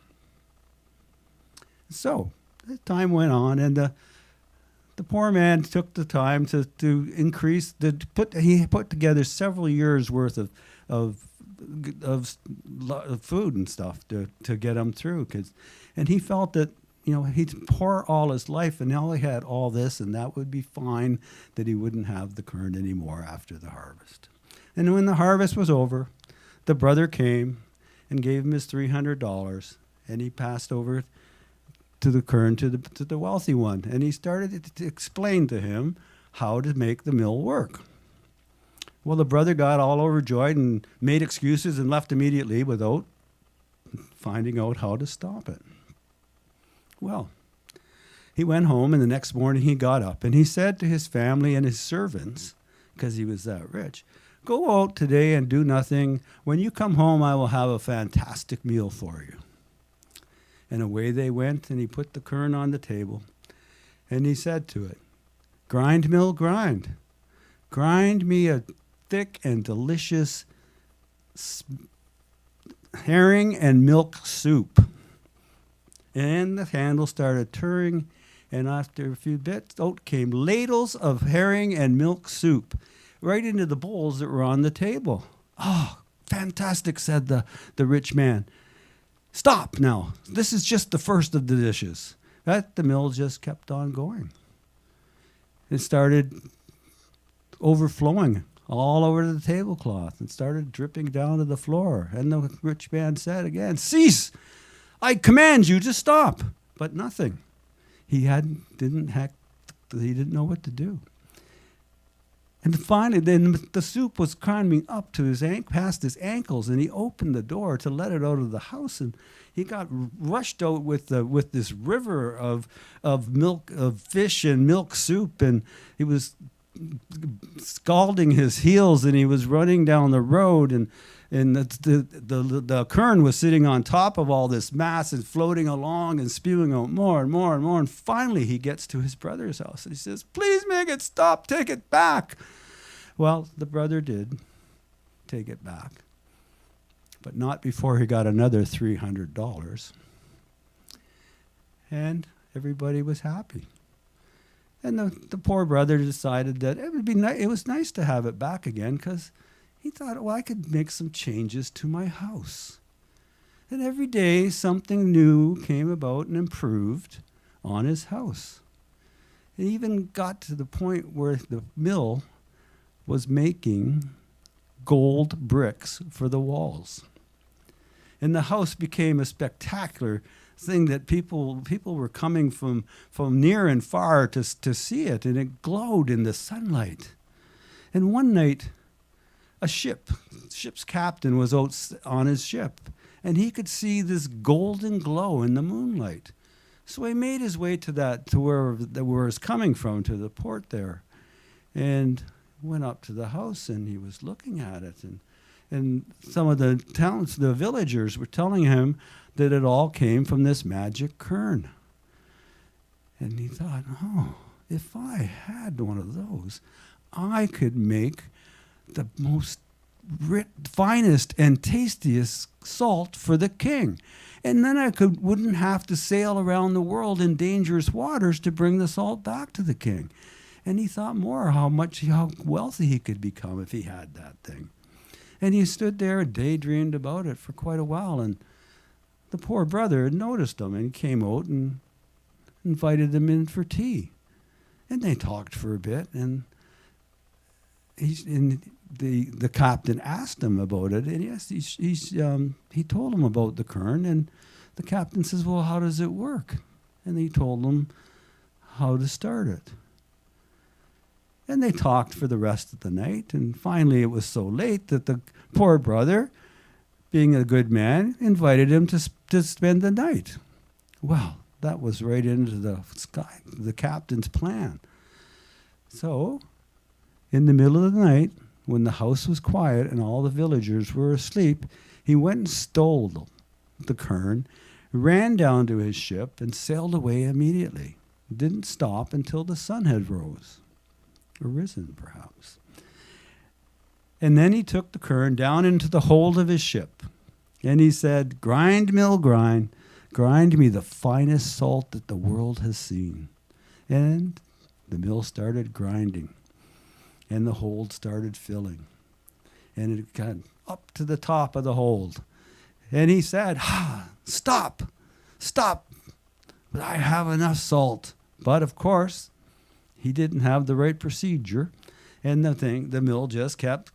So the time went on, and the poor man took the time to increase he put together several years worth of food and stuff to get him through, and he felt that he'd pour all his life, and now he had all this, and that would be fine, that he wouldn't have the quern anymore after the harvest. And when the harvest was over, the brother came and gave him his $300, and he passed over to the quern to the wealthy one, and he started to explain to him how to make the mill work. Well, the brother got all overjoyed and made excuses and left immediately without finding out how to stop it. Well, he went home, and the next morning he got up, and he said to his family and his servants, because he was that rich, "Go out today and do nothing. When you come home, I will have a fantastic meal for you." And away they went, and he put the quern on the table, and he said to it, "Grind, mill, grind. Grind me a thick and delicious herring and milk soup." And the handle started turning, and after a few bits, out came ladles of herring and milk soup right into the bowls that were on the table. "Oh, fantastic," said the rich man. "Stop now. This is just the first of the dishes." But the mill just kept on going. It started overflowing all over the tablecloth and started dripping down to the floor. And the rich man said again, "Cease! I command you to stop." But nothing. He didn't know what to do. And finally, then the soup was climbing up to past his ankles, and he opened the door to let it out of the house, and he got rushed out with this river of milk, of fish and milk soup, and he was scalding his heels, and he was running down the road, and the quern was sitting on top of all this mass and floating along and spewing out more and more and more. And finally, he gets to his brother's house, and he says, "Please make it stop. Take it back." Well, the brother did take it back, but not before he got another $300. And everybody was happy. And the poor brother decided that it was nice to have it back again, because he thought, well, I could make some changes to my house. And every day something new came about and improved on his house. It even got to the point where the mill was making gold bricks for the walls. And the house became a spectacular thing that people were coming from near and far to see it, and it glowed in the sunlight. And one night, a ship's captain was out on his ship, and he could see this golden glow in the moonlight. So he made his way to where it was coming from, to the port there, and went up to the house, and he was looking at it, and some of the villagers were telling him that it all came from this magic quern. And he thought, oh, if I had one of those, I could make the most finest and tastiest salt for the king. And then I wouldn't have to sail around the world in dangerous waters to bring the salt back to the king. And he thought more how wealthy he could become if he had that thing. And he stood there and daydreamed about it for quite a while. And the poor brother had noticed him and came out and invited him in for tea. And they talked for a bit, and the captain asked him about it, and yes, he told him about the quern, and the captain says, well, how does it work? And he told him how to start it. And they talked for the rest of the night. And finally, it was so late that the poor brother, being a good man, invited him to spend the night. Well, that was right into the captain's plan. So, in the middle of the night, when the house was quiet and all the villagers were asleep, he went and stole the kern, ran down to his ship, and sailed away immediately. Didn't stop until the sun had risen, perhaps. And then he took the kern down into the hold of his ship, and he said, "Grind, mill, grind me the finest salt that the world has seen." And the mill started grinding, and the hold started filling, and it got up to the top of the hold. And he said, stop, but I have enough salt. But of course, he didn't have the right procedure, and the mill just kept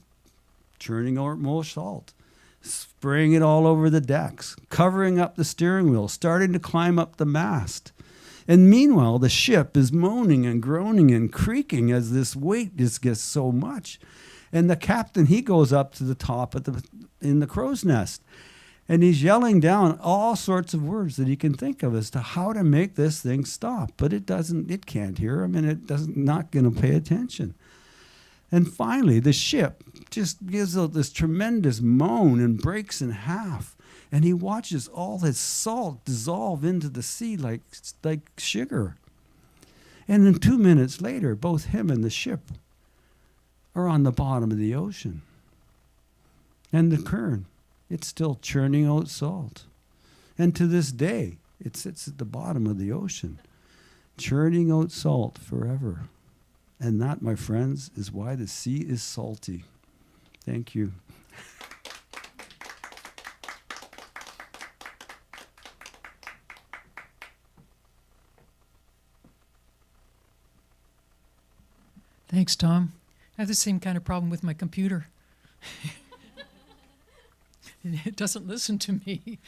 churning out more salt, spraying it all over the decks, covering up the steering wheel, starting to climb up the mast. And meanwhile, the ship is moaning and groaning and creaking as this weight just gets so much. And the captain, he goes up to the top in the crow's nest, and he's yelling down all sorts of words that he can think of as to how to make this thing stop. But it can't hear him, and it not going to pay attention. And finally, the ship just gives out this tremendous moan and breaks in half. And he watches all his salt dissolve into the sea like sugar. And then 2 minutes later, both him and the ship are on the bottom of the ocean. And the kern, it's still churning out salt. And to this day, it sits at the bottom of the ocean, churning out salt forever. And that, my friends, is why the sea is salty. Thank you. Thanks, Tom. I have the same kind of problem with my computer. It doesn't listen to me.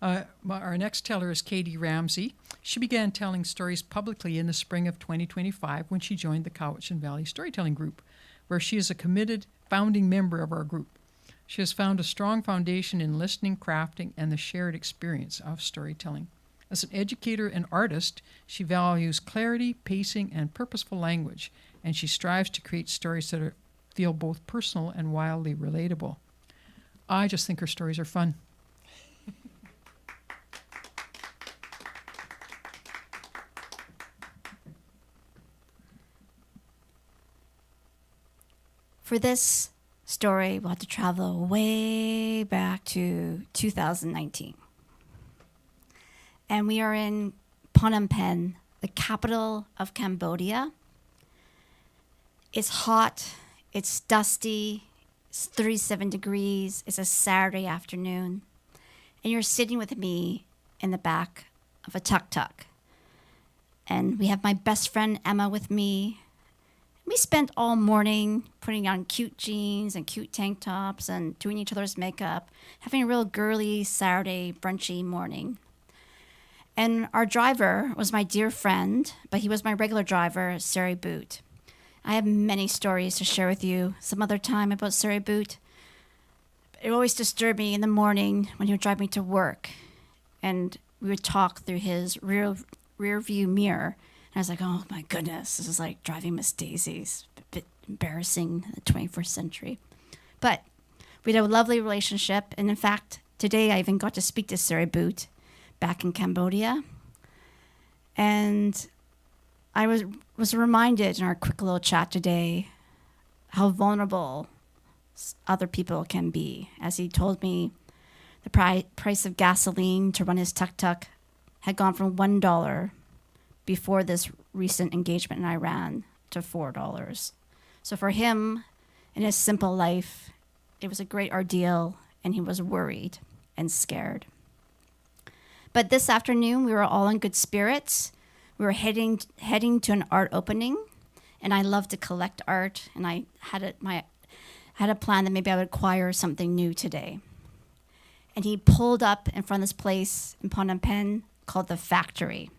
Our next teller is Katie Ramsey. She began telling stories publicly in the spring of 2025 when she joined the Cowichan Valley Storytelling Group, where she is a committed founding member of our group. She has found a strong foundation in listening, crafting, and the shared experience of storytelling. As an educator and artist, she values clarity, pacing, and purposeful language, and she strives to create stories that feel both personal and wildly relatable. I just think her stories are fun. For this story, we'll have to travel way back to 2019. And we are in Phnom Penh, the capital of Cambodia. It's hot, it's dusty, it's 37 degrees, it's a Saturday afternoon, and you're sitting with me in the back of a tuk-tuk. And we have my best friend Emma with me. We spent all morning putting on cute jeans and cute tank tops and doing each other's makeup, having a real girly Saturday brunchy morning. And our driver was my dear friend, but he was my regular driver, Sari Boot. I have many stories to share with you some other time about Sari Boot. It always disturbed me in the morning when he would drive me to work, and we would talk through his rear view mirror. And I was like, oh my goodness, this is like driving Miss Daisy's. A bit embarrassing in the 21st century. But we had a lovely relationship, and in fact, today I even got to speak to Sari Boot back in Cambodia. And I was reminded in our quick little chat today how vulnerable other people can be. As he told me the price of gasoline to run his tuk-tuk had gone from $1 before this recent engagement in Iran to $4. So for him, in his simple life, it was a great ordeal, and he was worried and scared. But this afternoon, we were all in good spirits. We were heading to an art opening, and I love to collect art, and I had a plan that maybe I would acquire something new today. And he pulled up in front of this place in Phnom Penh called The Factory,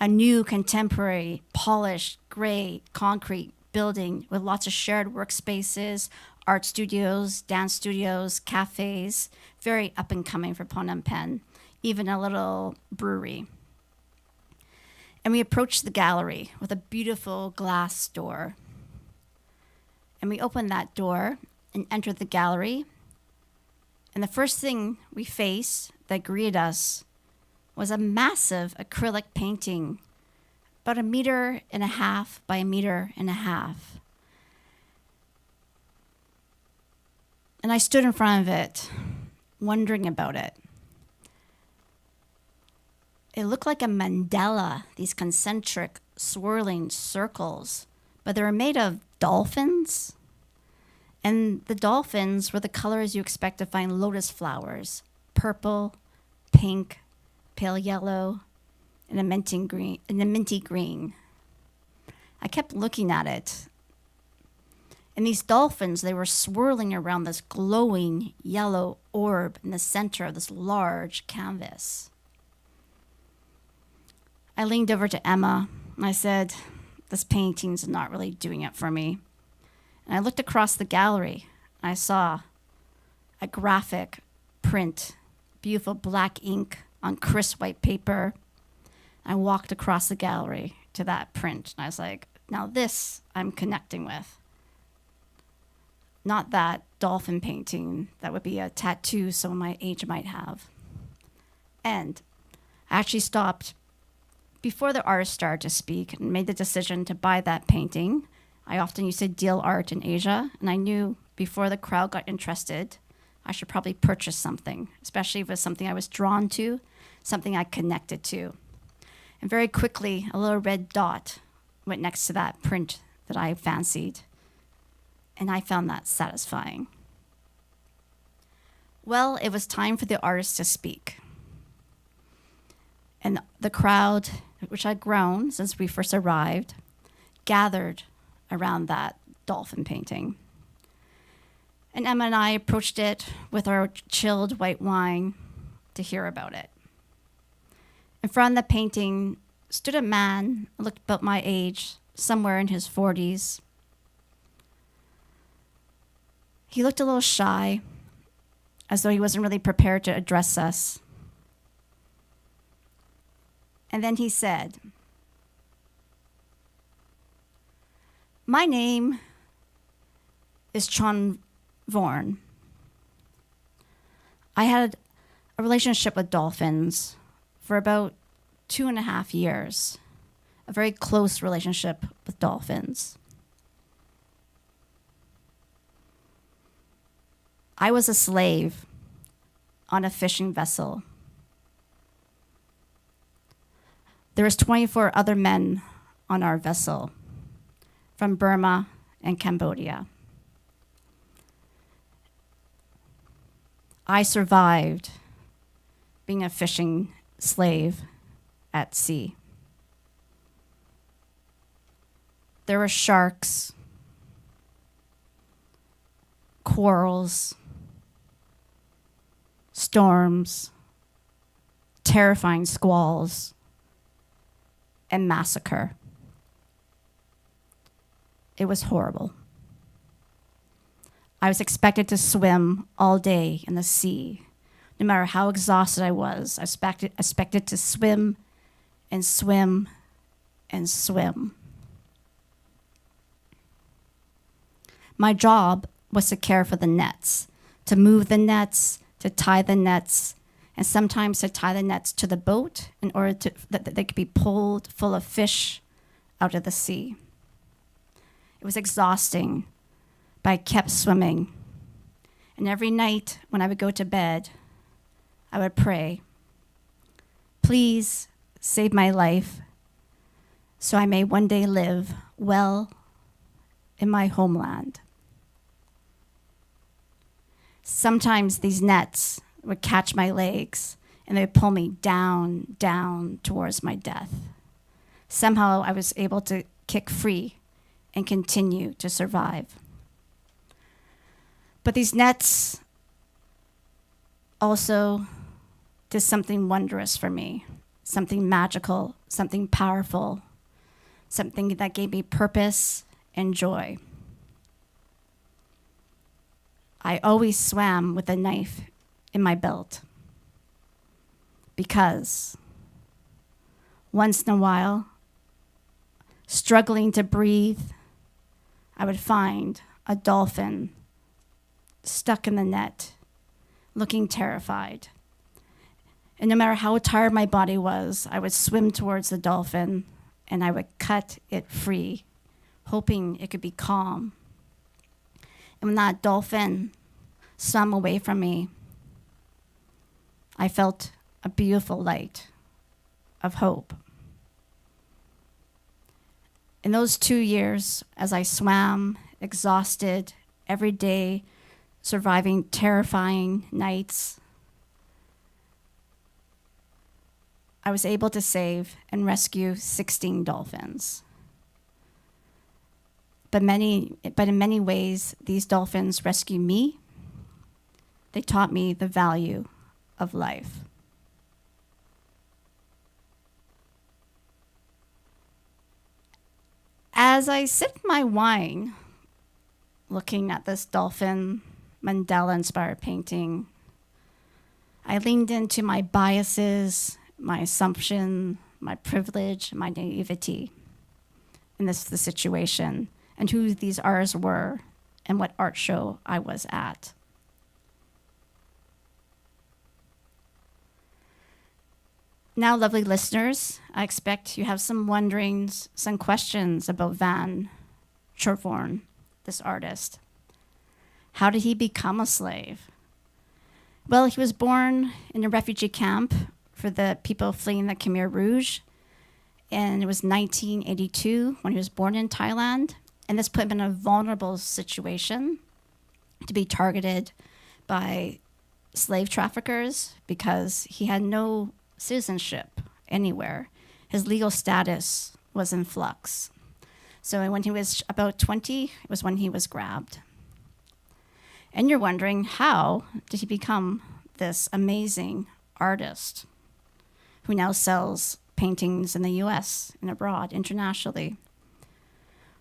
a new, contemporary, polished, gray concrete building with lots of shared workspaces, art studios, dance studios, cafes, very up and coming for Phnom Penh, even a little brewery. And we approached the gallery with a beautiful glass door. And we opened that door and entered the gallery. And the first thing we faced that greeted us was a massive acrylic painting, about 1.5 meters by 1.5 meters. And I stood in front of it, wondering about it. It looked like a mandala, these concentric, swirling circles, but they were made of dolphins. And the dolphins were the colors you expect to find lotus flowers: purple, pink, pale yellow, and a minty green. I kept looking at it. And these dolphins, they were swirling around this glowing yellow orb in the center of this large canvas. I leaned over to Emma and I said, "This painting's not really doing it for me." And I looked across the gallery and I saw a graphic print, beautiful black ink on crisp white paper. I walked across the gallery to that print and I was like, now this I'm connecting with. Not that dolphin painting that would be a tattoo someone my age might have. And I actually stopped before the artist started to speak and made the decision to buy that painting. I often used to deal art in Asia, and I knew before the crowd got interested, I should probably purchase something, especially if it was something I was drawn to, something I connected to. And very quickly, a little red dot went next to that print that I fancied, and I found that satisfying. Well, it was time for the artist to speak. And the crowd, which had grown since we first arrived, gathered around that dolphin painting. And Emma and I approached it with our chilled white wine to hear about it. In front of the painting stood a man who looked about my age, somewhere in his 40s. He looked a little shy, as though he wasn't really prepared to address us. And then he said, "My name is Chon Vorn. I had a relationship with dolphins for about 2.5 years, a very close relationship with dolphins. I was a slave on a fishing vessel. There was 24 other men on our vessel from Burma and Cambodia. I survived being a fishing slave at sea. There were sharks, corals, storms, terrifying squalls, and massacre. It was horrible. I was expected to swim all day in the sea. No matter how exhausted I was, I expected to swim and swim and swim. My job was to care for the nets, to move the nets, to tie the nets, and sometimes to tie the nets to the boat in order that they could be pulled full of fish out of the sea. It was exhausting, but I kept swimming. And every night when I would go to bed, I would pray, "Please save my life so I may one day live well in my homeland." Sometimes these nets would catch my legs and they would pull me down, down towards my death. Somehow I was able to kick free and continue to survive. But these nets also did something wondrous for me, something magical, something powerful. something that gave me purpose and joy. I always swam with a knife in my belt because once in a while, struggling to breathe, I would find a dolphin stuck in the net, looking terrified. And no matter how tired my body was, I would swim towards the dolphin and I would cut it free, hoping it could be calm. And when that dolphin swam away from me, I felt a beautiful light of hope. In those 2 years, as I swam, exhausted, every day, surviving terrifying nights, I was able to save and rescue 16 dolphins. But in many ways, these dolphins rescued me. They taught me the value of life. As I sipped my wine, looking at this dolphin Mandela-inspired painting, I leaned into my biases, my assumption, my privilege, my naivety in the situation, and who these artists were and what art show I was at. Now, lovely listeners, I expect you have some wonderings, some questions about Van Chervorn, this artist. How did he become a slave? Well, he was born in a refugee camp for the people fleeing the Khmer Rouge, and it was 1982 when he was born in Thailand, and this put him in a vulnerable situation to be targeted by slave traffickers because he had no citizenship anywhere. His legal status was in flux. So when he was about 20, it was when he was grabbed. And you're wondering, how did he become this amazing artist who now sells paintings in the US and abroad, internationally?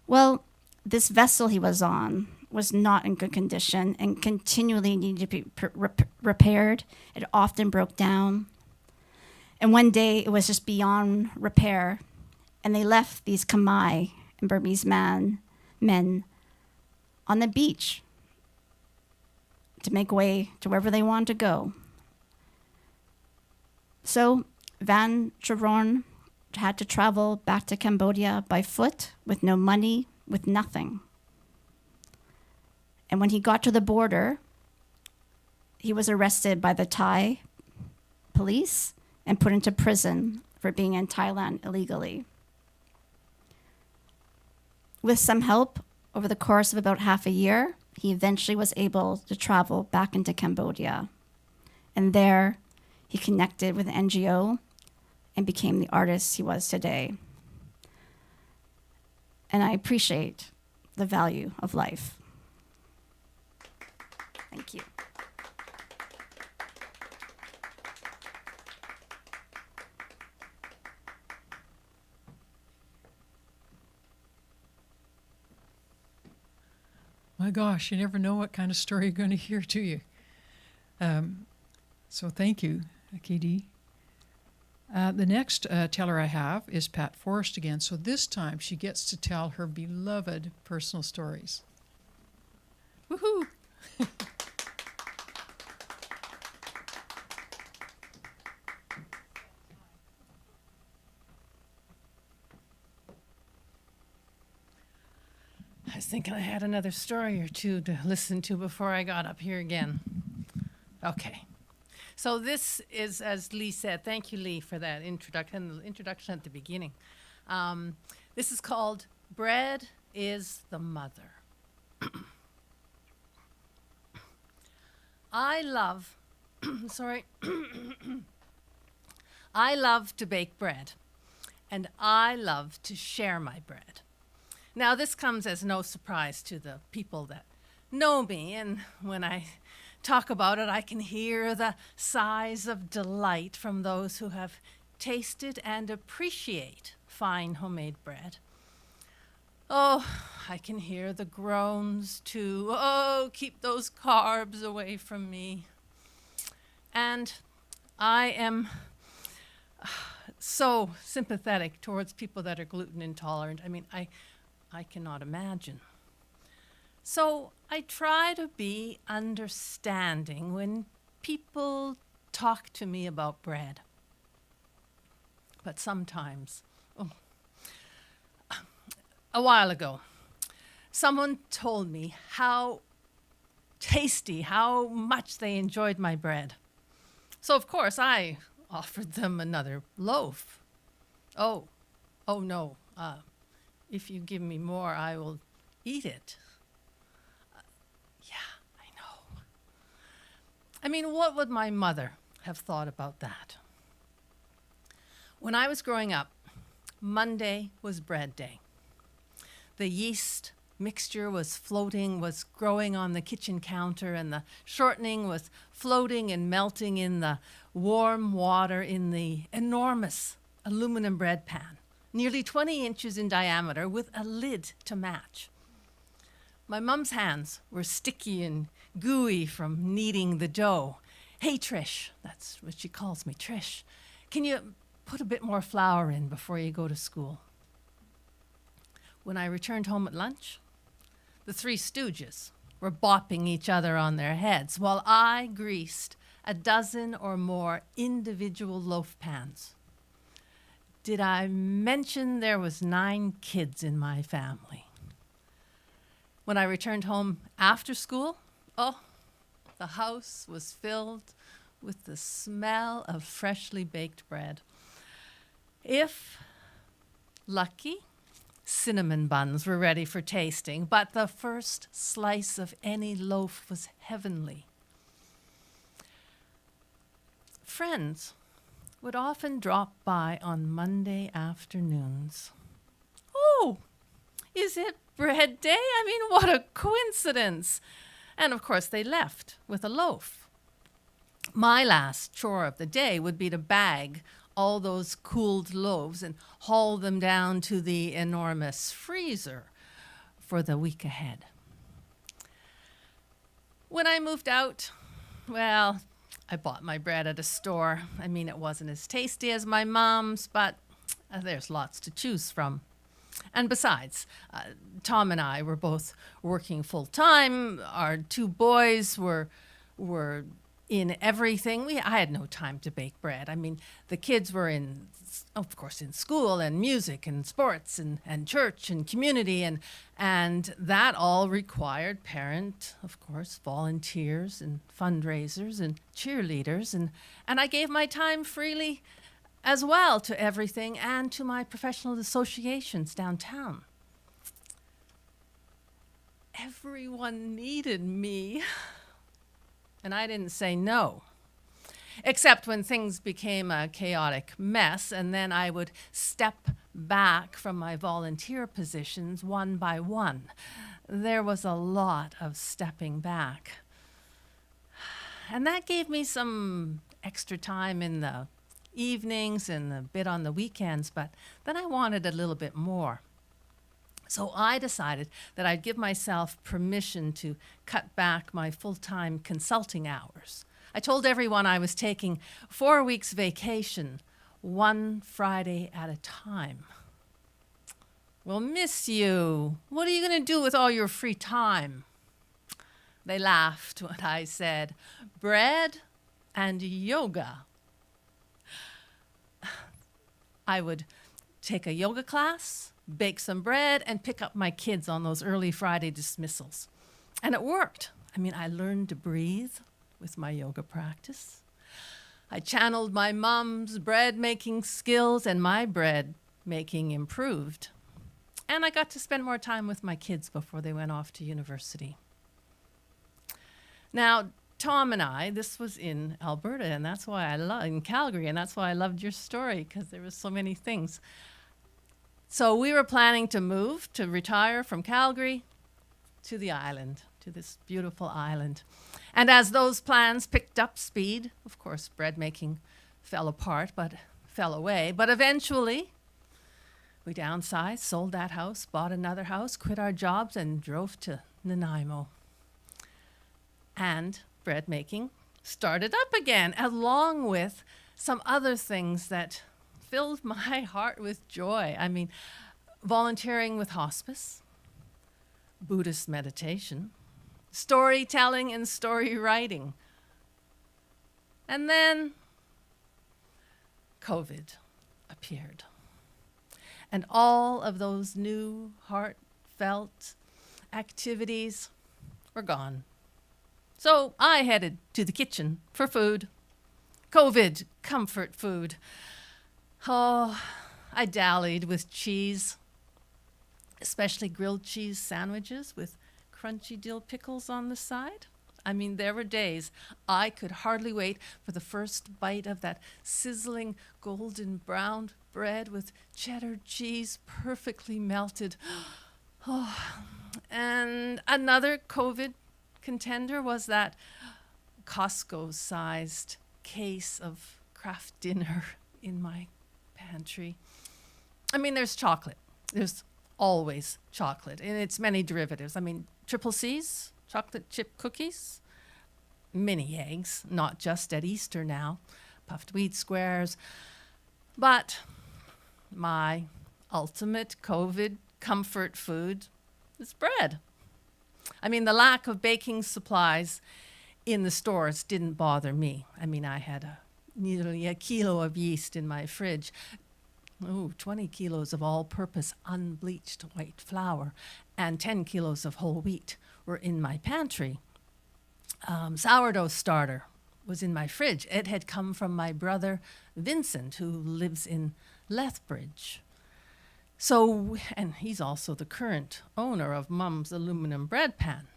Well, this vessel he was on was not in good condition and continually needed to be repaired. It often broke down. And one day it was just beyond repair, and they left these Khmer and Burmese men on the beach to make way to wherever they wanted to go. So Van Chervorn had to travel back to Cambodia by foot with no money, with nothing. And when he got to the border, he was arrested by the Thai police and put into prison for being in Thailand illegally. With some help, over the course of about half a year, he eventually was able to travel back into Cambodia. And there, he connected with an NGO and became the artist he was today. And I appreciate the value of life. Thank you. My gosh, you never know what kind of story you're going to hear, do you? So thank you, KD. The next teller I have is Pat Forrest again. So this time she gets to tell her beloved personal stories. Woohoo! I was thinking I had another story or two to listen to before I got up here again. Okay. So this is, as Lee said, thank you, Lee, for that introduction at the beginning. This is called Bread is the Mother. I love, I love to bake bread, and I love to share my bread. Now, this comes as no surprise to the people that know me, and when I talk about it, I can hear the sighs of delight from those who have tasted and appreciate fine homemade bread. Oh, I can hear the groans too. Oh, keep those carbs away from me. And I am so sympathetic towards people that are gluten intolerant. I mean, I cannot imagine. So I try to be understanding when people talk to me about bread. But sometimes, a while ago, someone told me how tasty, how much they enjoyed my bread. So, of course, I offered them another loaf. Oh no. If you give me more, I will eat it. Yeah, I know. I mean, what would my mother have thought about that? When I was growing up, Monday was bread day. The yeast mixture was growing on the kitchen counter, and the shortening was floating and melting in the warm water in the enormous aluminum bread pan, nearly 20 inches in diameter with a lid to match. My mum's hands were sticky and gooey from kneading the dough. Hey, Trish, that's what she calls me, Trish, can you put a bit more flour in before you go to school? When I returned home at lunch, the three stooges were bopping each other on their heads while I greased a dozen or more individual loaf pans. Did I mention there was 9 kids in my family? When I returned home after school, the house was filled with the smell of freshly baked bread. If lucky, cinnamon buns were ready for tasting, but the first slice of any loaf was heavenly. Friends would often drop by on Monday afternoons. Oh, is it bread day? I mean, what a coincidence. And of course, they left with a loaf. My last chore of the day would be to bag all those cooled loaves and haul them down to the enormous freezer for the week ahead. When I moved out, well, I bought my bread at a store. I mean, it wasn't as tasty as my mom's, but there's lots to choose from. And besides, Tom and I were both working full time. Our 2 boys were in everything. I had no time to bake bread. I mean, the kids were of course, in school and music and sports and church and community, and that all required of course, volunteers and fundraisers and cheerleaders, and I gave my time freely as well to everything and to my professional associations downtown. Everyone needed me. And I didn't say no, except when things became a chaotic mess, and then I would step back from my volunteer positions one by one. There was a lot of stepping back. And that gave me some extra time in the evenings and a bit on the weekends, but then I wanted a little bit more. So I decided that I'd give myself permission to cut back my full-time consulting hours. I told everyone I was taking 4 weeks vacation, 1 Friday at a time. We'll miss you. What are you going to do with all your free time? They laughed when I said, bread and yoga. I would take a yoga class, bake some bread, and pick up my kids on those early Friday dismissals. And it worked. I mean, I learned to breathe with my yoga practice. I channeled my mom's bread-making skills, and my bread-making improved. And I got to spend more time with my kids before they went off to university. Now, Tom and I, this was in Alberta, and that's why in Calgary, and that's why I loved your story, because there was so many things. So we were planning to retire from Calgary to the island, to this beautiful island. And as those plans picked up speed, of course, bread making fell away. But eventually, We downsized, sold that house, bought another house, quit our jobs, and drove to Nanaimo. And bread making started up again, along with some other things that filled my heart with joy. I mean, volunteering with hospice, Buddhist meditation, storytelling and story writing. And then COVID appeared. And all of those new heartfelt activities were gone. So I headed to the kitchen for food. COVID comfort food. Oh, I dallied with cheese, especially grilled cheese sandwiches with crunchy dill pickles on the side. I mean, there were days I could hardly wait for the first bite of that sizzling golden brown bread with cheddar cheese perfectly melted. Oh, and another COVID contender was that Costco-sized case of Kraft dinner in my pantry. I mean, there's chocolate. There's always chocolate in its many derivatives. I mean, triple C's, chocolate chip cookies, mini eggs, not just at Easter now, puffed wheat squares. But my ultimate COVID comfort food is bread. I mean, the lack of baking supplies in the stores didn't bother me. I mean, I had nearly a kilo of yeast in my fridge. 20 kilos of all-purpose unbleached white flour and 10 kilos of whole wheat were in my pantry. Sourdough starter was in my fridge. It had come from my brother Vincent, who lives in Lethbridge. So, and he's also the current owner of Mum's aluminum bread pan.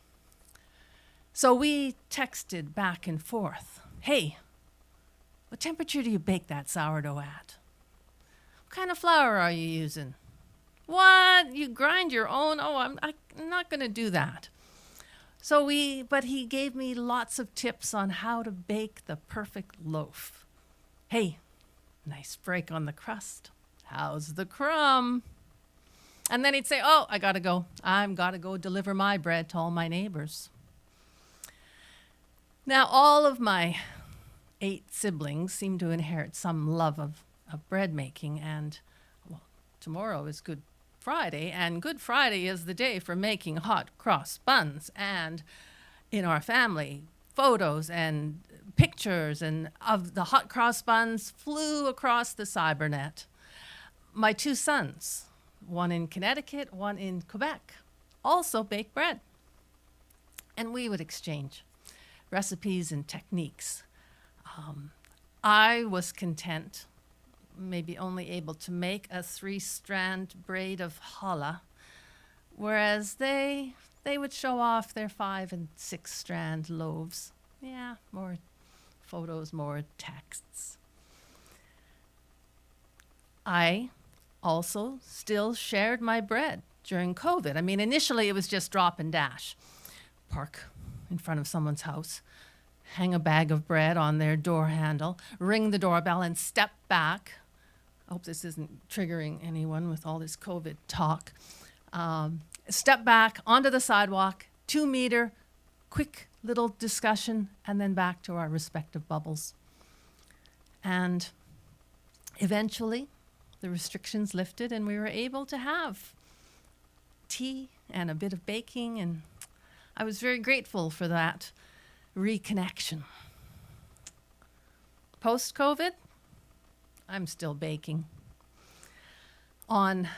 So we texted back and forth. Hey, what temperature do you bake that sourdough at? What kind of flour are you using? What? You grind your own? Oh, I'm not going to do that. But he gave me lots of tips on how to bake the perfect loaf. Hey, nice break on the crust. How's the crumb? And then he'd say, oh, I gotta go. I've gotta go deliver my bread to all my neighbors. Now, all of my 8 siblings seem to inherit some love of bread making, and well, tomorrow is Good Friday, and Good Friday is the day for making hot cross buns. And in our family, photos and pictures and of the hot cross buns flew across the cybernet. My 2 sons, one in Connecticut, one in Quebec, also bake bread. And we would exchange recipes and techniques. I was content, maybe only able to make a 3-strand braid of challah, whereas they would show off their 5- and 6-strand loaves. Yeah, more photos, more texts. I also still shared my bread during COVID. I mean, initially it was just drop and dash. Park in front of someone's house, hang a bag of bread on their door handle, ring the doorbell, and step back. I hope this isn't triggering anyone with all this COVID talk. Step back onto the sidewalk, 2-meter, quick little discussion, and then back to our respective bubbles. And eventually, the restrictions lifted, and we were able to have tea and a bit of baking, and I was very grateful for that reconnection. Post-COVID, I'm still baking. On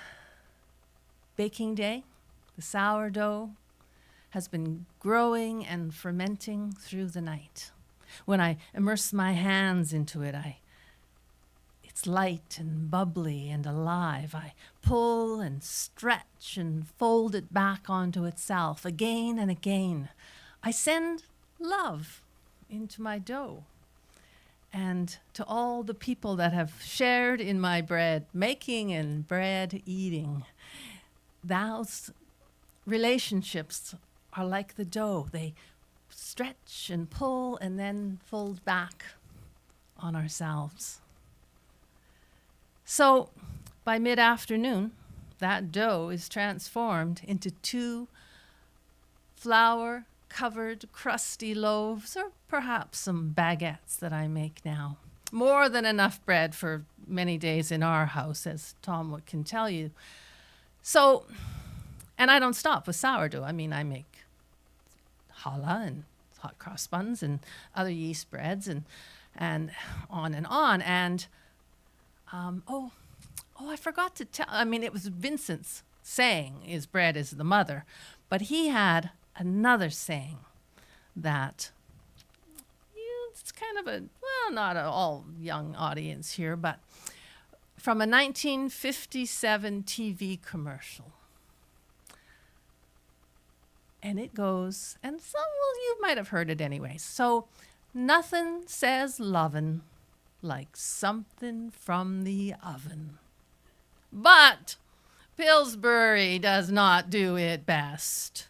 baking day, the sourdough has been growing and fermenting through the night. When I immerse my hands into it, it's light and bubbly and alive. I pull and stretch and fold it back onto itself again and again. I send love into my dough. And to all the people that have shared in my bread making and bread eating, those relationships are like the dough. They stretch and pull and then fold back on ourselves. So By mid-afternoon, that dough is transformed into 2 flour-covered crusty loaves, or perhaps some baguettes that I make now. More than enough bread for many days in our house, as Tom can tell you. So, and I don't stop with sourdough. I mean, I make challah and hot cross buns and other yeast breads and on and on. And, I forgot to tell, I mean, it was Vincent's saying, is bread is the mother. But he had another saying that, it's kind of not an all young audience here, but from a 1957 TV commercial. And it goes, and you might have heard it anyway. So, nothing says lovin' like something from the oven. But Pillsbury does not do it best.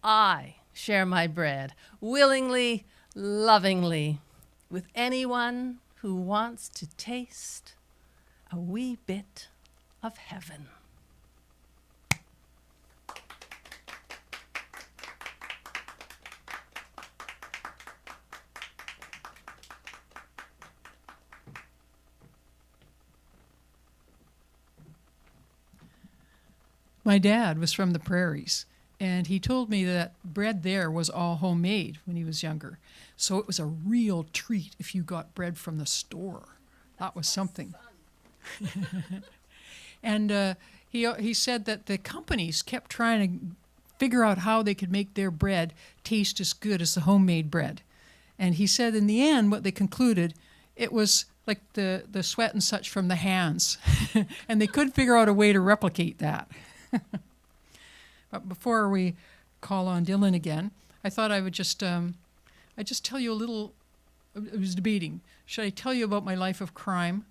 I share my bread willingly, lovingly, with anyone who wants to taste a wee bit of heaven. My dad was from the prairies, and he told me that bread there was all homemade when he was younger. So it was a real treat if you got bread from the store. That was something. And he said that the companies kept trying to figure out how they could make their bread taste as good as the homemade bread. And he said in the end, what they concluded, it was like the sweat and such from the hands. And they couldn't figure out a way to replicate that. But before we call on Dylan again, I thought I would just tell you a little. I was debating. Should I tell you about my life of crime?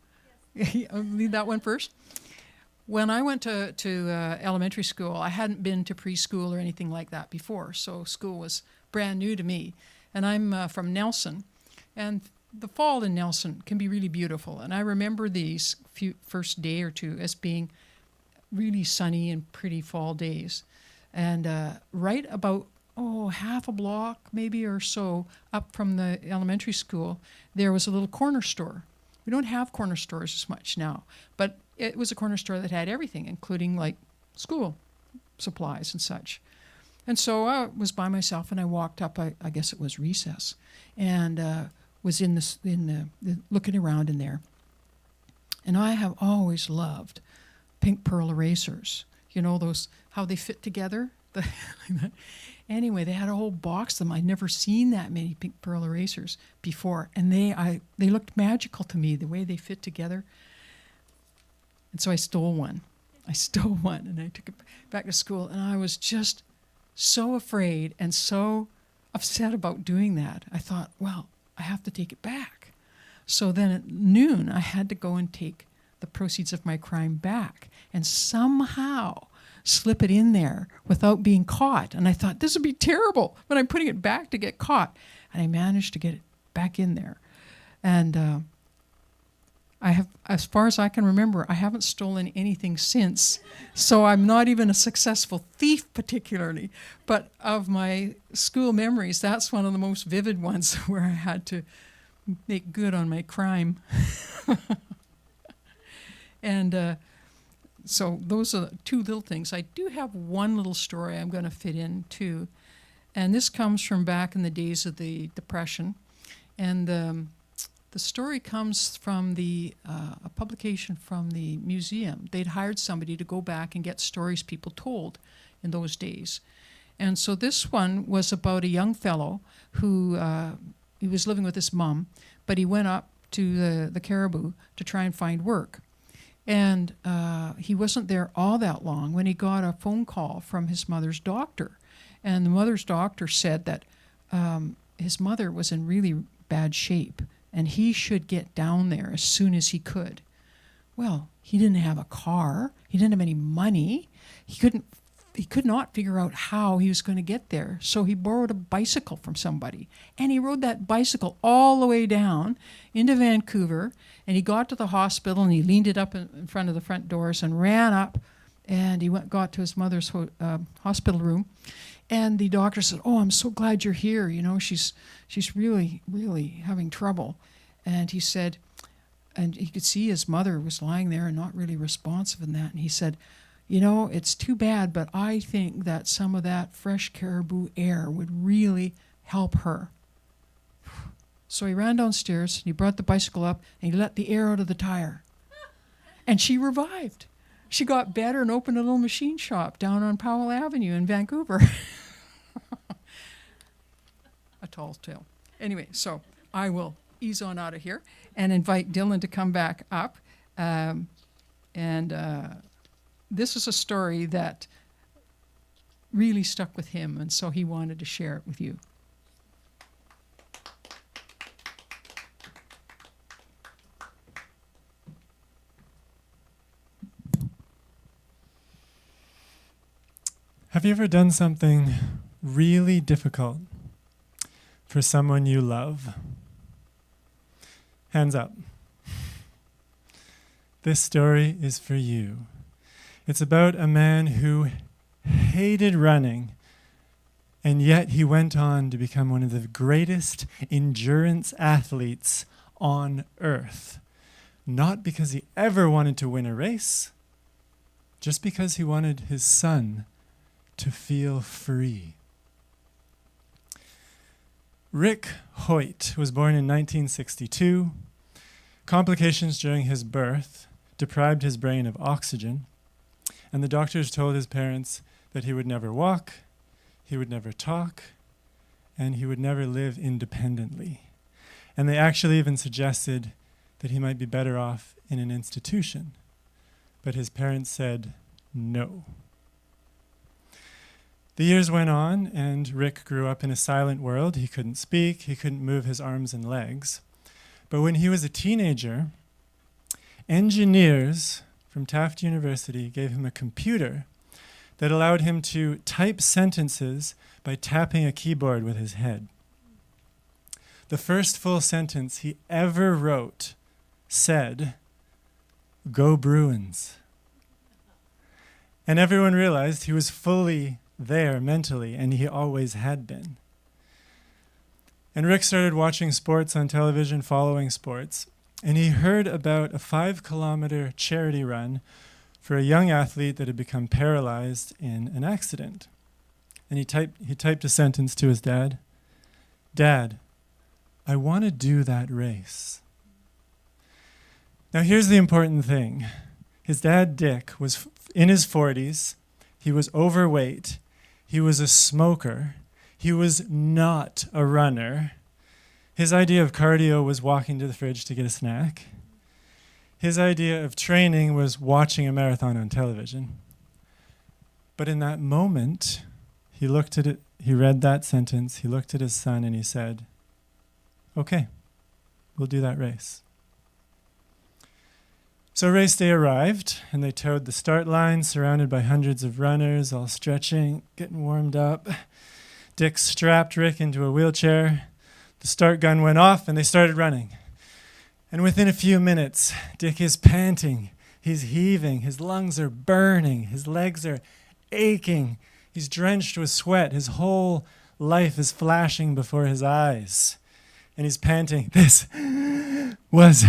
Yes. I'll leave that one first. When I went to elementary school, I hadn't been to preschool or anything like that before, so school was brand new to me. And I'm from Nelson, and the fall in Nelson can be really beautiful. And I remember these first day or two as being really sunny and pretty fall days. And right about, half a block maybe or so up from the elementary school, there was a little corner store. We don't have corner stores as much now, but it was a corner store that had everything, including like school supplies and such. And so I was by myself, and I walked up, I guess it was recess, and was in the looking around in there. And I have always loved pink pearl erasers. You know, those, how they fit together? Anyway, they had a whole box of them. I'd never seen that many pink pearl erasers before. And they looked magical to me, the way they fit together. And so I stole one. And I took it back to school. And I was just so afraid and so upset about doing that. I thought, well, I have to take it back. So then at noon, I had to go and take the proceeds of my crime back and somehow slip it in there without being caught. And I thought, this would be terrible when I'm putting it back to get caught. And I managed to get it back in there. And I have, as far as I can remember, I haven't stolen anything since. So I'm not even a successful thief particularly. But of my school memories, that's one of the most vivid ones where I had to make good on my crime. And so those are two little things. I do have one little story I'm going to fit in too. And this comes from back in the days of the Depression. And the story comes from a publication from the museum. They'd hired somebody to go back and get stories people told in those days. And so this one was about a young fellow who he was living with his mom, but he went up to the Caribou to try and find work. And he wasn't there all that long when he got a phone call from his mother's doctor. And the mother's doctor said that his mother was in really bad shape and he should get down there as soon as he could. Well, he didn't have a car. He didn't have any money. He couldn't he could not figure out how he was going to get there. So he borrowed a bicycle from somebody. And he rode that bicycle all the way down into Vancouver. And he got to the hospital and he leaned it up in front of the front doors and ran up. And he got to his mother's hospital room. And the doctor said, "Oh, I'm so glad you're here. You know, she's really, really having trouble." And he said, and he could see his mother was lying there and not really responsive in that. And he said, "You know, it's too bad, but I think that some of that fresh caribou air would really help her." So he ran downstairs, and he brought the bicycle up, and he let the air out of the tire. And she revived. She got better and opened a little machine shop down on Powell Avenue in Vancouver. A tall tale. Anyway, so I will ease on out of here and invite Dylan to come back up. This is a story that really stuck with him, and so he wanted to share it with you. Have you ever done something really difficult for someone you love? Hands up. This story is for you. It's about a man who hated running, and yet he went on to become one of the greatest endurance athletes on earth. Not because he ever wanted to win a race, just because he wanted his son to feel free. Rick Hoyt was born in 1962. Complications during his birth deprived his brain of oxygen, and the doctors told his parents that he would never walk, he would never talk, and he would never live independently. And they actually even suggested that he might be better off in an institution. But his parents said no. The years went on, and Rick grew up in a silent world. He couldn't speak, he couldn't move his arms and legs. But when he was a teenager, engineers from Taft University gave him a computer that allowed him to type sentences by tapping a keyboard with his head. The first full sentence he ever wrote said, "Go Bruins." And everyone realized he was fully there mentally, and he always had been. And Rick started watching sports on television, following sports, and he heard about a 5-kilometer charity run for a young athlete that had become paralyzed in an accident. And he typed a sentence to his dad, "Dad, I want to do that race." Now here's the important thing. His dad, Dick, was in his 40s. He was overweight. He was a smoker. He was not a runner. His idea of cardio was walking to the fridge to get a snack. His idea of training was watching a marathon on television. But in that moment, he looked at it, he read that sentence, he looked at his son, and he said, "Okay, we'll do that race." So race day arrived, and they towed the start line, surrounded by hundreds of runners, all stretching, getting warmed up. Dick strapped Rick into a wheelchair. The start gun went off, and they started running. And within a few minutes, Dick is panting. He's heaving. His lungs are burning. His legs are aching. He's drenched with sweat. His whole life is flashing before his eyes. And he's panting, "This was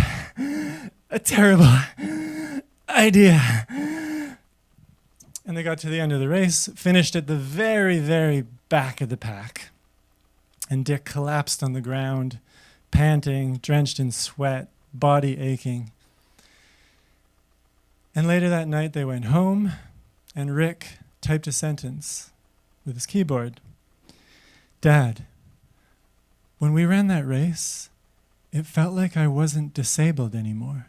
a terrible idea." And they got to the end of the race, finished at the very, very back of the pack. And Dick collapsed on the ground, panting, drenched in sweat, body aching. And later that night they went home, and Rick typed a sentence with his keyboard. "Dad, when we ran that race, it felt like I wasn't disabled anymore."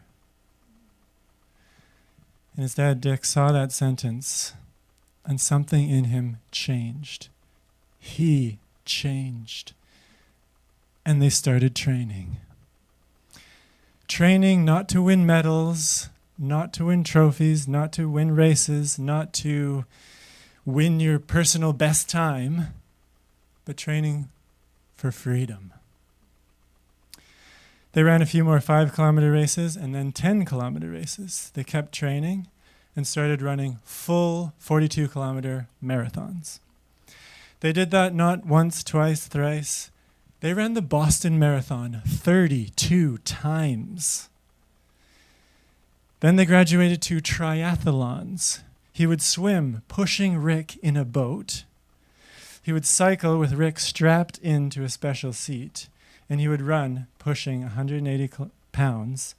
And his dad, Dick, saw that sentence, and something in him changed. He changed. And they started training. Training not to win medals, not to win trophies, not to win races, not to win your personal best time, but training for freedom. They ran a few more 5-kilometer races and then 10-kilometer races. They kept training and started running full 42-kilometer marathons. They did that not once, twice, thrice. They ran the Boston Marathon 32 times. Then they graduated to triathlons. He would swim, pushing Rick in a boat. He would cycle with Rick strapped into a special seat, and he would run, pushing 180 pounds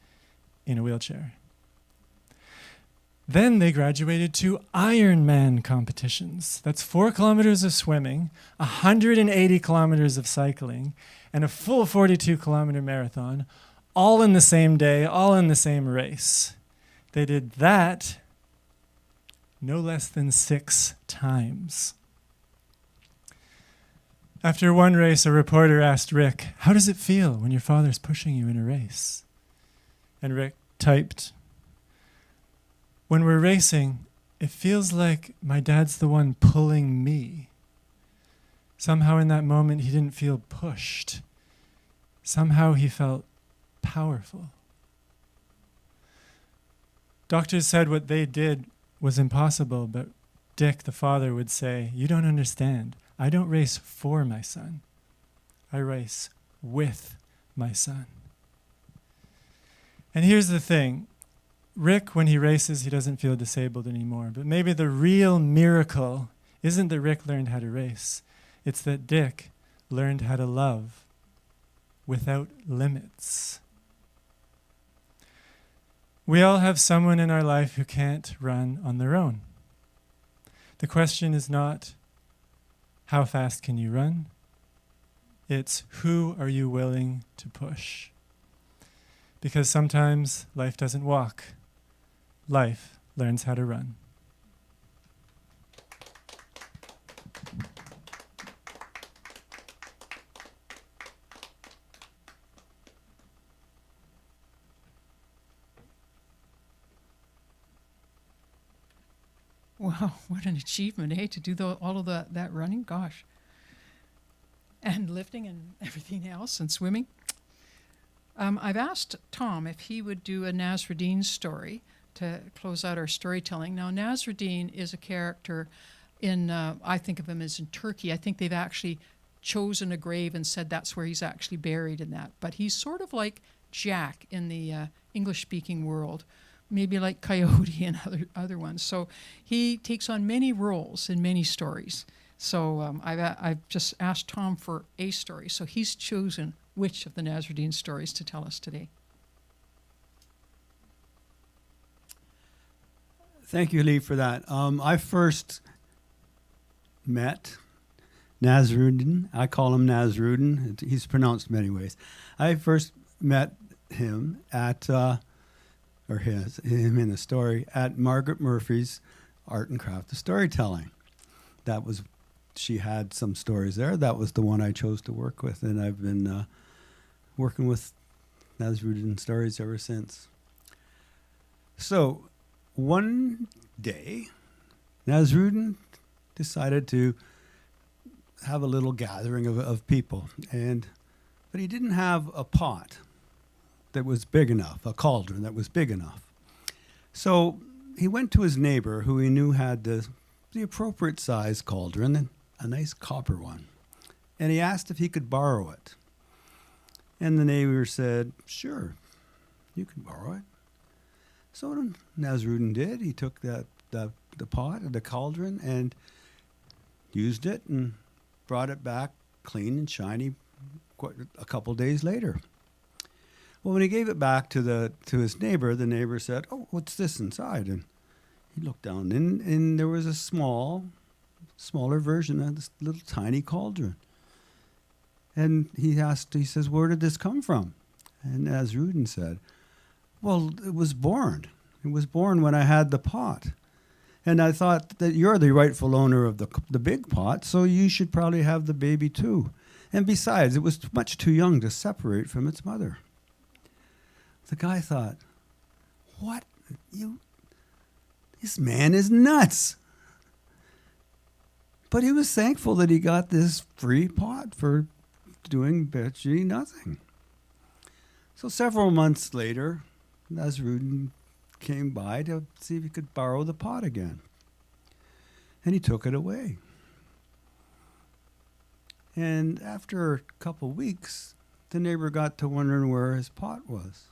in a wheelchair. Then they graduated to Ironman competitions. That's 4 kilometers of swimming, 180 kilometers of cycling, and a full 42-kilometer marathon, all in the same day, all in the same race. They did that no less than 6 times. After one race, a reporter asked Rick, "How does it feel when your father's pushing you in a race?" And Rick typed, "When we're racing, it feels like my dad's the one pulling me." Somehow in that moment, he didn't feel pushed. Somehow he felt powerful. Doctors said what they did was impossible, but Dick, the father, would say, "You don't understand. I don't race for my son. I race with my son." And here's the thing. Rick, when he races, he doesn't feel disabled anymore. But maybe the real miracle isn't that Rick learned how to race. It's that Dick learned how to love without limits. We all have someone in our life who can't run on their own. The question is not, how fast can you run? It's, who are you willing to push? Because sometimes life doesn't walk. Life learns how to run. Wow, what an achievement, eh? To do all of that running, gosh. And lifting and everything else and swimming. I've asked Tom if he would do a Nasruddin story to close out our storytelling. Now, Nasruddin is a character in, I think of him as in Turkey. I think they've actually chosen a grave and said that's where he's actually buried in that. But he's sort of like Jack in the English-speaking world, maybe like Coyote and other ones. So he takes on many roles in many stories. So I've just asked Tom for a story. So he's chosen which of the Nasruddin stories to tell us today. Thank you, Lee, for that. I first met Nasruddin. I call him Nasruddin. He's pronounced many ways. I first met him at, him in a story, at Margaret Murphy's Art and Craft of Storytelling. She had some stories there. That was the one I chose to work with, and I've been working with Nasruddin stories ever since. So, one day, Nasruddin decided to have a little gathering of people, but he didn't have a pot that was big enough, a cauldron that was big enough. So he went to his neighbor, who he knew had the appropriate size cauldron, a nice copper one, and he asked if he could borrow it. And the neighbor said, "Sure, you can borrow it." So Nasruddin did. He took the pot, the cauldron, and used it and brought it back clean and shiny a couple days later. Well, when he gave it back to his neighbor, the neighbor said, "Oh, what's this inside?" And he looked down, and there was a smaller version of this little tiny cauldron. And he says, "Where did this come from?" And Nasruddin said, "Well, it was born. It was born when I had the pot. And I thought that you're the rightful owner of the big pot, so you should probably have the baby too. And besides, it was much too young to separate from its mother." The guy thought, "What? This man is nuts." But he was thankful that he got this free pot for doing virtually nothing. So several months later, Nasrudin came by to see if he could borrow the pot again. And he took it away. And after a couple weeks, the neighbor got to wondering where his pot was.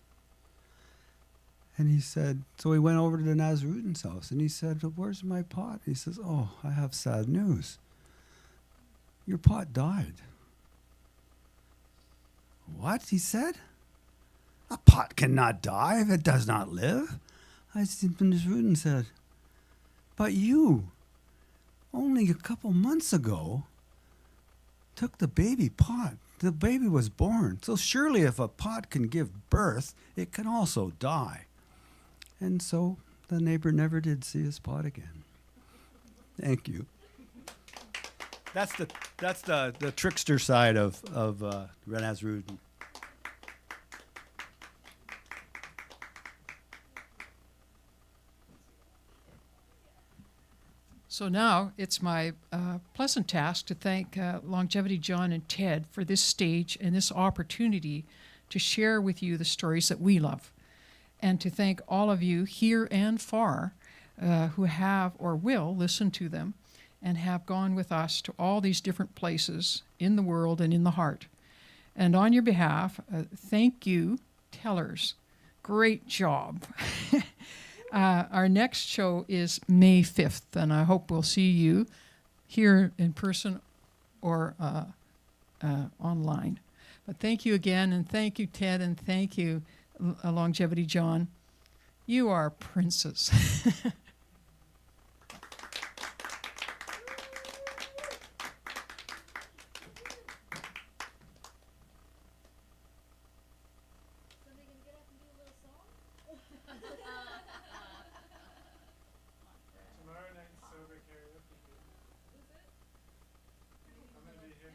And he said, so he went over to the Nasrudin's house and he said, well, where's my pot? He says, oh, I have sad news. Your pot died. What? He said. A pot cannot die if it does not live. Nasrudin said, but you, only a couple months ago, took the baby pot. The baby was born. So surely if a pot can give birth, it can also die. And so the neighbor never did see his pot again. Thank you. That's the trickster side of Nasrudin. So now it's my pleasant task to thank Longevity John and Ted for this stage and this opportunity to share with you the stories that we love, and to thank all of you here and far who have or will listen to them and have gone with us to all these different places in the world and in the heart. And on your behalf, thank you, tellers. Great job. Our next show is May 5th, and I hope we'll see you here in person or online. But thank you again, and thank you, Ted, and thank you, Longevity John. You are princes. Tomorrow night, sober karaoke. I'm going to be here.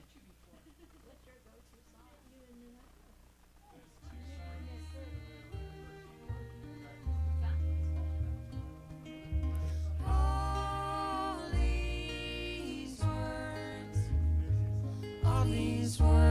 All these words